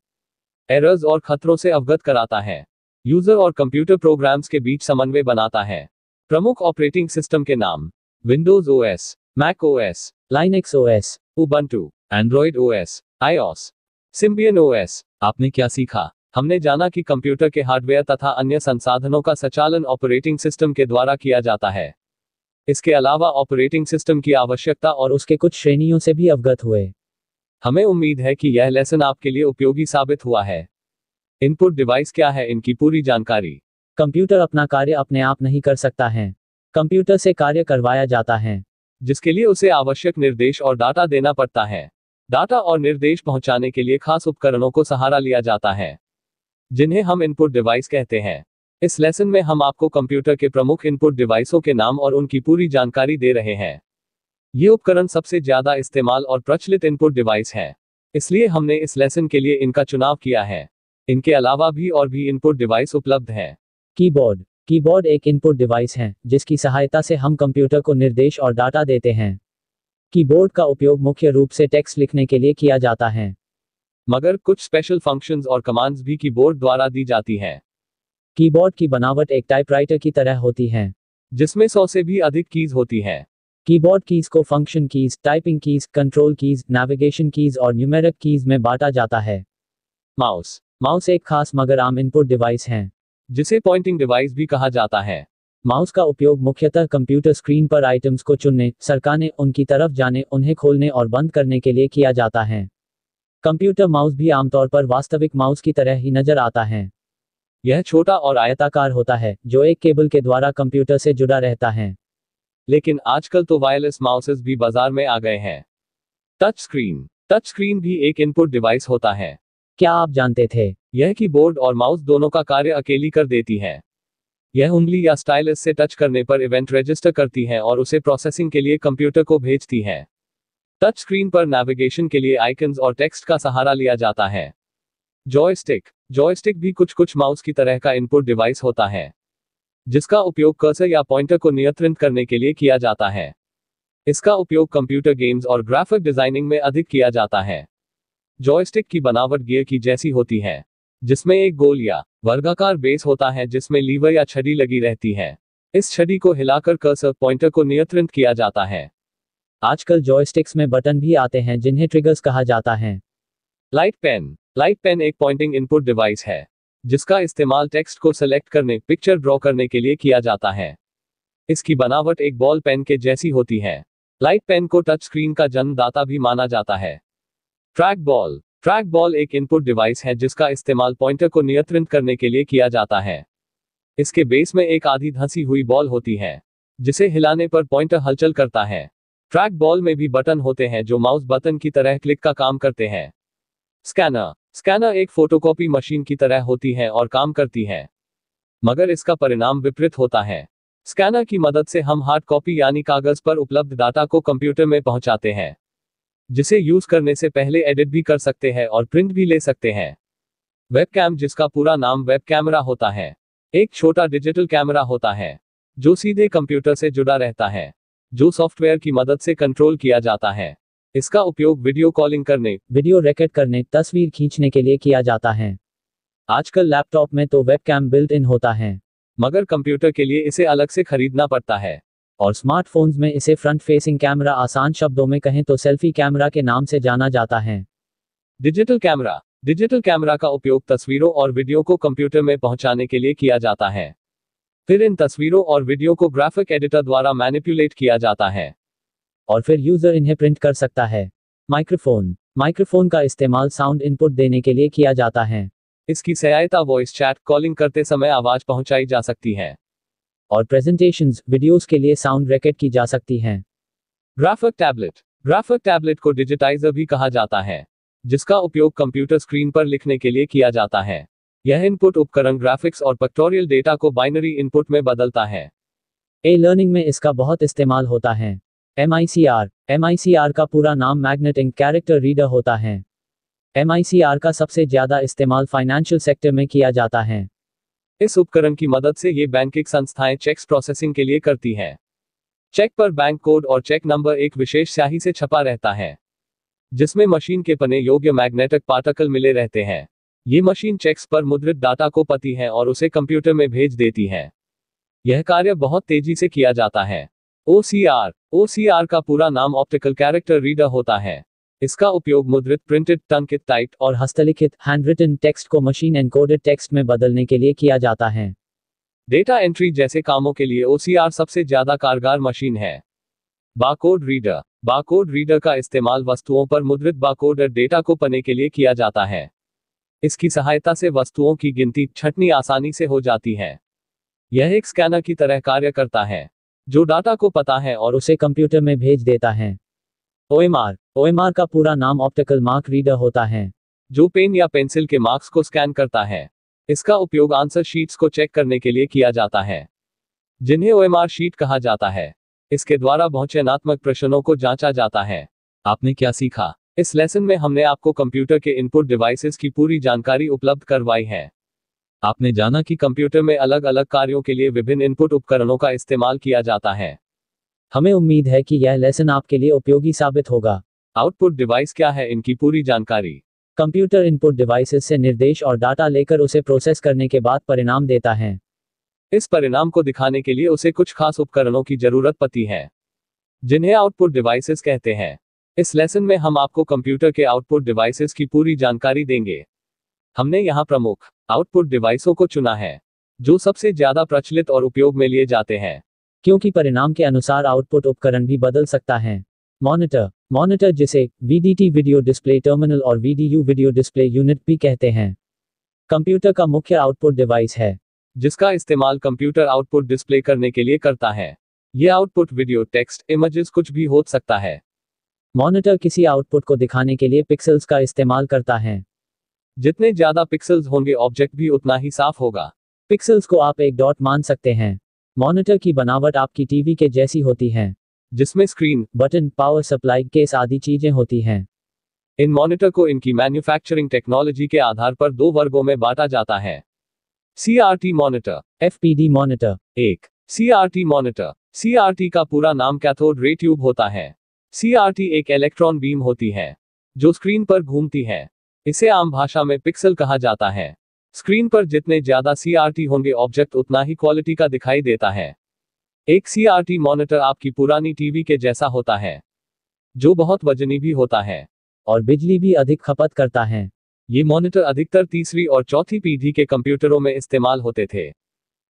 एरर्स और खतरों से अवगत कराता है। यूजर और कंप्यूटर प्रोग्राम्स के बीच समन्वय बनाता है। प्रमुख ऑपरेटिंग सिस्टम के नाम: Windows OS, Mac OS, Linux OS, Ubuntu, Android OS, iOS, Symbian OS. आपने क्या सीखा? हमने जाना कि कंप्यूटर के हार्डवेयर तथा अन्य संसाधनों का संचालन ऑपरेटिंग सिस्टम के द्वारा किया जाता है। इसके अलावा ऑपरेटिंग सिस्टम की आवश्यकता और उसके कुछ श्रेणियों से भी अवगत हुए। हमें उम्मीद है कि यह लेसन आपके लिए उपयोगी साबित हुआ है। इनपुट डिवाइस क्या है, इनकी पूरी जानकारी। कंप्यूटर अपना कार्य अपने आप नहीं कर सकता है। कंप्यूटर से कार्य करवाया जाता है, जिसके लिए उसे आवश्यक निर्देश और डाटा देना पड़ता है। डाटा और निर्देश पहुंचाने के लिए खास उपकरणों को सहारा लिया जाता है, जिन्हें हम इनपुट डिवाइस कहते हैं। इस लेसन में हम आपको कंप्यूटर के प्रमुख इनपुट डिवाइसों के नाम और उनकी पूरी जानकारी दे रहे हैं। ये उपकरण सबसे ज्यादा इस्तेमाल और प्रचलित इनपुट डिवाइस हैं, इसलिए हमने इस लेसन के लिए इनका चुनाव किया है। इनके अलावा भी और भी इनपुट डिवाइस उपलब्ध हैं। कीबोर्ड। कीबोर्ड एक इनपुट डिवाइस है, जिसकी सहायता से हम कंप्यूटर को निर्देश और डाटा देते हैं। कीबोर्ड का उपयोग मुख्य रूप से टेक्स्ट लिखने के लिए किया जाता है, मगर कुछ स्पेशल फंक्शंस और कमांड्स भी कीबोर्ड द्वारा दी जाती हैं। कीबोर्ड की बनावट एक टाइपराइटर की तरह होती है, जिसमें 100 से भी अधिक कीज होती हैं। कीबोर्ड कीज को function keys, typing keys, control keys, navigation keys और न्यूमेरिक कीज में बांटा जाता है। माउस। माउस एक खास मगर आम इनपुट डिवाइस है, जिसे पॉइंटिंग डिवाइस भी कहा जाता है। माउस का उपयोग मुख्यतः कंप्यूटर स्क्रीन पर आइटम्स को चुनने, सरकाने, उनकी तरफ जाने, उन्हें खोलने और बंद करने के लिए किया जाता है। कंप्यूटर माउस भी आमतौर पर वास्तविक माउस की तरह ही नजर आता है। यह छोटा और आयताकार होता है, जो एक केबल के द्वारा कंप्यूटर से जुड़ा रहता है। लेकिन आजकल तो वायरलेस माउसेस भी बाजार में आ गए हैं। Touch screen. टच स्क्रीन भी एक इनपुट डिवाइस होता है। क्या आप जानते थे? यह कीबोर्ड और माउस दोनों का कार्य अकेली कर देती है। यह उंगली या स्टाइलस से टच करने पर इवेंट रजिस्टर करती है और उसे प्रोसेसिंग के लिए कंप्यूटर को भेजती है। टच स्क्रीन पर नेविगेशन के लिए आइकन्स और टेक्स्ट का सहारा लिया जाता है। जॉयस्टिक। जॉयस्टिक भी कुछ माउस की तरह का इनपुट डिवाइस होता है, जिसका उपयोग कर्सर या पॉइंटर को नियंत्रित करने के लिए किया जाता है। इसका उपयोग कंप्यूटर गेम्स और ग्राफिक डिजाइनिंग में अधिक किया जाता है। जॉयस्टिक की बनावट गियर की जैसी होती है, जिसमें एक गोल या वर्गाकार बेस होता है जिसमें लीवर या छड़ी लगी रहती है। इस छड़ी को हिलाकर कर्सर पॉइंटर को नियंत्रित किया जाता है। आजकल जॉयस्टिक्स में बटन भी आते हैं जिन्हें ट्रिगर्स कहा जाता है। Light pen. लाइट पेन एक पॉइंटिंग इनपुट डिवाइस है, जिसका इस्तेमाल टेक्स्ट को सेलेक्ट करने, पिक्चर ड्रॉ करने के लिए किया जाता है। इसकी बनावट एक बॉल पेन के जैसी होती है। लाइट पेन को टच स्क्रीन का जन्मदाता भी माना जाता है। Track ball. ट्रैक बॉल एक इनपुट डिवाइस है जिसका इस्तेमाल पॉइंटर को नियंत्रित करने के लिए किया जाता है। इसके बेस में एक आधी धंसी हुई बॉल होती है जिसे हिलाने पर पॉइंटर हलचल करता है। ट्रैक बॉल में भी बटन होते हैं जो माउस बटन की तरह क्लिक का काम करते हैं। स्कैनर एक फोटोकॉपी मशीन की तरह होती है और काम करती है, मगर इसका परिणाम विपरीत होता है। स्कैनर की मदद से हम हार्ड कॉपी यानी कागज पर उपलब्ध डाटा को कंप्यूटर में पहुंचाते हैं, जिसे यूज करने से पहले एडिट भी कर सकते हैं और प्रिंट भी ले सकते हैं। वेबकैम, जिसका पूरा नाम वेब कैमरा होता है, एक छोटा डिजिटल कैमरा होता है जो सीधे कंप्यूटर से जुड़ा रहता है, जो सॉफ्टवेयर की मदद से कंट्रोल किया जाता है। इसका उपयोग वीडियो कॉलिंग करने, वीडियो रिकॉर्ड करने, तस्वीर खींचने के लिए किया जाता है। आजकल लैपटॉप में तो वेबकैम बिल्ट इन होता है, मगर कंप्यूटर के लिए इसे अलग से खरीदना पड़ता है। और स्मार्टफोन्स में इसे फ्रंट फेसिंग कैमरा, आसान शब्दों में कहें तो सेल्फी कैमरा के नाम से जाना जाता है। डिजिटल कैमरा का उपयोग तस्वीरों और वीडियो को कंप्यूटर में पहुंचाने के लिए किया जाता है। फिर इन तस्वीरों और वीडियो को ग्राफिक एडिटर द्वारा मैनिपुलेट किया जाता है और फिर यूजर इन्हें प्रिंट कर सकता है। माइक्रोफोन का इस्तेमाल साउंड इनपुट देने के लिए किया जाता है। इसकी सहायता वॉइस चैट कॉलिंग करते समय आवाज पहुंचाई जा सकती है और प्रेजेंटेशंस, वीडियोस के लिए साउंड रिकॉर्ड की जा सकती हैं। ग्राफिक टैबलेट को डिजिटाइजर भी कहा जाता है, जिसका उपयोग कंप्यूटर स्क्रीन पर लिखने के लिए किया जाता है। यह इनपुट उपकरण ग्राफिक्स और पिक्टोरियल डेटा को बाइनरी इनपुट में बदलता है। लर्निंग में इसका बहुत इस्तेमाल होता है। MICR का पूरा नाम मैग्नेटिक कैरेक्टर रीडर होता है। MICR का सबसे ज्यादा इस्तेमाल फाइनेंशियल सेक्टर में किया जाता है। इस उपकरण की मदद से ये बैंकिंग संस्थाएं चेक्स प्रोसेसिंग के लिए करती हैं। चेक पर बैंक कोड और चेक नंबर एक विशेष स्याही से छपा रहता है, जिसमें मशीन के पने योग्य मैग्नेटिक पार्टिकल मिले रहते हैं। ये मशीन चेक्स पर मुद्रित डाटा को पढ़ती है और उसे कंप्यूटर में भेज देती है। यह कार्य बहुत तेजी से किया जाता है। OCR का पूरा नाम ऑप्टिकल कैरेक्टर रीडर होता है। इसका उपयोग मुद्रित, प्रिंटेड, टंकित, टाइप्ड और हस्तलिखित हैंडरिटन टेक्स्ट को मशीन एनकोडेड टेक्स्ट में बदलने के लिए किया जाता है। डेटा एंट्री जैसे कामों के लिए OCR सबसे ज्यादा कारगर मशीन है। बारकोड रीडर का इस्तेमाल वस्तुओं पर मुद्रित बारकोडेड डेटा को पढ़ने के लिए किया जाता है। इसकी सहायता से वस्तुओं की गिनती, छंटनी आसानी से हो जाती है। यह एक स्कैनर की तरह कार्य करता है, जो डाटा को पता है और उसे कंप्यूटर में भेज देता है। OMR का पूरा नाम ऑप्टिकल मार्क रीडर होता है, जो पेन या पेंसिल के मार्क्स को स्कैन करता है। इसका उपयोग आंसर शीट्स को चेक करने के लिए किया जाता है, जिन्हें OMR शीट कहा जाता है। इसके द्वारा बहुचयनात्मक प्रश्नों को जांचा जाता है। आपने क्या सीखा? इस लेसन में हमने आपको कंप्यूटर के इनपुट डिवाइसेस की पूरी जानकारी उपलब्ध करवाई है। आपने जाना कि कंप्यूटर में अलग अलग कार्यों के लिए विभिन्न इनपुट उपकरणों का इस्तेमाल किया जाता है। हमें उम्मीद है कि यह लेसन आपके लिए उपयोगी साबित होगा। आउटपुट डिवाइस क्या है, इनकी पूरी जानकारी। कंप्यूटर इनपुट डिवाइसेस से निर्देश और डाटा लेकर उसे प्रोसेस करने के बाद परिणाम देता है। इस परिणाम को दिखाने के लिए उसे कुछ खास उपकरणों की जरूरत पड़ती है, जिन्हें आउटपुट डिवाइसेस कहते हैं। इस लेसन में हम आपको कंप्यूटर के आउटपुट डिवाइसेस की पूरी जानकारी देंगे। हमने यहाँ प्रमुख आउटपुट डिवाइसों को चुना है, जो सबसे ज्यादा प्रचलित और उपयोग में लिए जाते हैं, क्योंकि परिणाम के अनुसार आउटपुट उपकरण भी बदल सकता है। मॉनिटर, जिसे VDT वीडियो डिस्प्ले टर्मिनल और VDU वीडियो डिस्प्ले यूनिट भी कहते हैं, कंप्यूटर का मुख्य आउटपुट डिवाइस है, जिसका इस्तेमाल कंप्यूटर आउटपुट डिस्प्ले करने के लिए करता है। यह आउटपुट वीडियो, टेक्स्ट, इमेजेस कुछ भी हो सकता है। मॉनिटर किसी आउटपुट को दिखाने के लिए पिक्सेल्स का इस्तेमाल करता है। जितने ज्यादा पिक्सेल्स होंगे, ऑब्जेक्ट भी उतना ही साफ होगा। पिक्सेल्स को आप एक डॉट मान सकते हैं। मॉनिटर की बनावट आपकी टीवी के जैसी होती है, जिसमें screen, button, power supply, case आदि चीजें होती हैं। इन मॉनिटर को इनकी मैन्युफैक्चरिंग टेक्नोलॉजी के आधार पर दो वर्गों में बांटा जाता है। CRT monitor, FPD monitor. एक CRT मॉनिटर। CRT का पूरा नाम कैथोड रे ट्यूब होता है। CRT एक इलेक्ट्रॉन बीम होती है जो स्क्रीन पर घूमती है। इसे आम भाषा में पिक्सल कहा जाता है। स्क्रीन पर जितने ज्यादा CRT होंगे, ऑब्जेक्ट उतना ही क्वालिटी का दिखाई देता है। एक CRT मॉनिटर आपकी पुरानी टीवी के जैसा होता है, जो बहुत वजनी भी होता है और बिजली भी अधिक खपत करता है। ये मॉनिटर अधिकतर तीसरी और चौथी पीढ़ी के कंप्यूटरों में इस्तेमाल होते थे।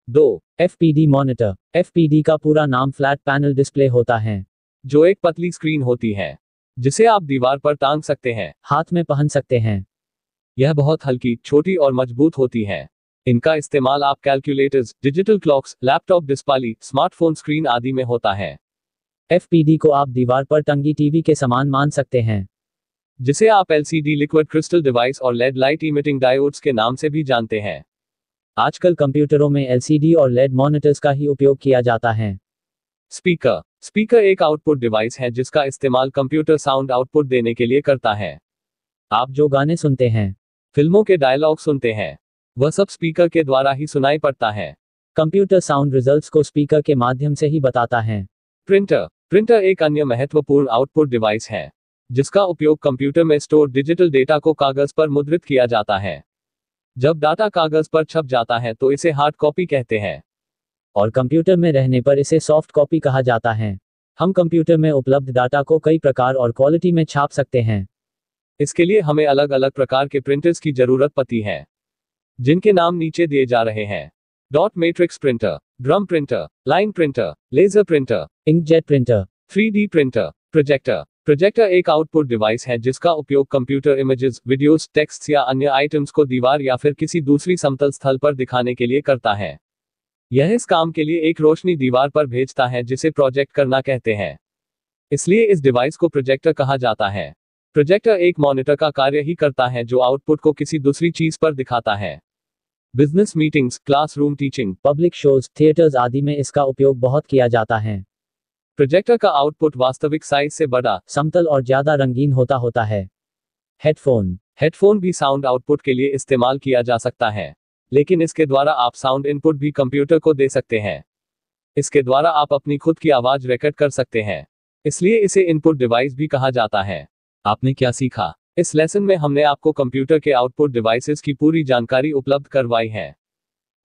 2 FPD मॉनिटर। FPD का पूरा नाम फ्लैट पैनल डिस्प्ले होता है, जो एक पतली स्क्रीन होती है जिसे आप दीवार पर टांग सकते हैं, हाथ में पहन सकते हैं। यह बहुत हल्की, छोटी और मजबूत होती हैं। इनका इस्तेमाल आप calculators, digital clocks, laptop display, smartphone screen आदि में होता है। FPD को आप दीवार पर टंगी टीवी के समान मान सकते हैं, जिसे आप LCD लिक्विड क्रिस्टल डिवाइस और LED लाइट इमिटिंग डायोड्स के नाम से भी जानते हैं। आजकल कंप्यूटरों में LCD और LED मॉनिटर्स का ही उपयोग किया जाता है। स्पीकर। स्पीकर एक आउटपुट डिवाइस है जिसका इस्तेमाल कंप्यूटर साउंड आउटपुट देने के लिए करता है। आप जो गाने सुनते हैं, फिल्मों के डायलॉग सुनते हैं, वह सब स्पीकर के द्वारा ही सुनाई पड़ता है। कंप्यूटर साउंड रिजल्ट्स को स्पीकर के माध्यम से ही बताता है। प्रिंटर। प्रिंटर एक अन्य महत्वपूर्ण आउटपुट डिवाइस है जिसका उपयोग कंप्यूटर में स्टोर डिजिटल डेटा को कागज पर मुद्रित किया जाता है। जब डाटा कागज पर छप जाता है तो इसे हार्ड कॉपी कहते हैं, और कंप्यूटर में रहने पर इसे सॉफ्ट कॉपी कहा जाता है। हम कंप्यूटर में उपलब्ध डाटा को कई प्रकार और क्वालिटी में छाप सकते हैं। इसके लिए हमें अलग अलग प्रकार के प्रिंटर्स की जरूरत पड़ती है, जिनके नाम नीचे दिए जा रहे हैं। Dot matrix printer, drum printer, line printer, laser printer, inkjet printer, 3D printer, projector. Projector एक आउटपुट डिवाइस है जिसका उपयोग कंप्यूटर इमेजेस, वीडियोस, टेक्स्ट या अन्य आइटम्स को दीवार या फिर किसी दूसरी समतल स्थल पर दिखाने के लिए करता है। यह इस काम के लिए एक रोशनी दीवार पर भेजता है जिसे प्रोजेक्ट करना कहते हैं। इसलिए इस डिवाइस को प्रोजेक्टर कहा जाता है। प्रोजेक्टर एक मॉनिटर का कार्य ही करता है जो आउटपुट को किसी दूसरी चीज पर दिखाता है। Business meetings, classroom teaching, public shows, theatres आदि में इसका उपयोग बहुत किया जाता है। प्रोजेक्टर का आउटपुट वास्तविक साइज से बड़ा, समतल और ज्यादा रंगीन होता है। हेडफोन। हेडफोन भी साउंड आउटपुट के लिए इस्तेमाल किया जा सकता है, लेकिन इसके द्वारा आप साउंड इनपुट भी कंप्यूटर को दे सकते हैं। इसके द्वारा आप अपनी खुद की आवाज रिकॉर्ड कर सकते हैं, इसलिए इसे इनपुट डिवाइस भी कहा जाता है। आपने क्या सीखा? इस लेसन में हमने आपको कंप्यूटर के आउटपुट डिवाइसेस की पूरी जानकारी उपलब्ध करवाई है।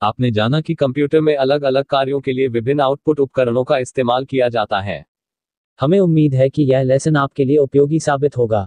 आपने जाना कि कंप्यूटर में अलग अलग कार्यों के लिए विभिन्न आउटपुट उपकरणों का इस्तेमाल किया जाता है। हमें उम्मीद है कि यह लेसन आपके लिए उपयोगी साबित होगा।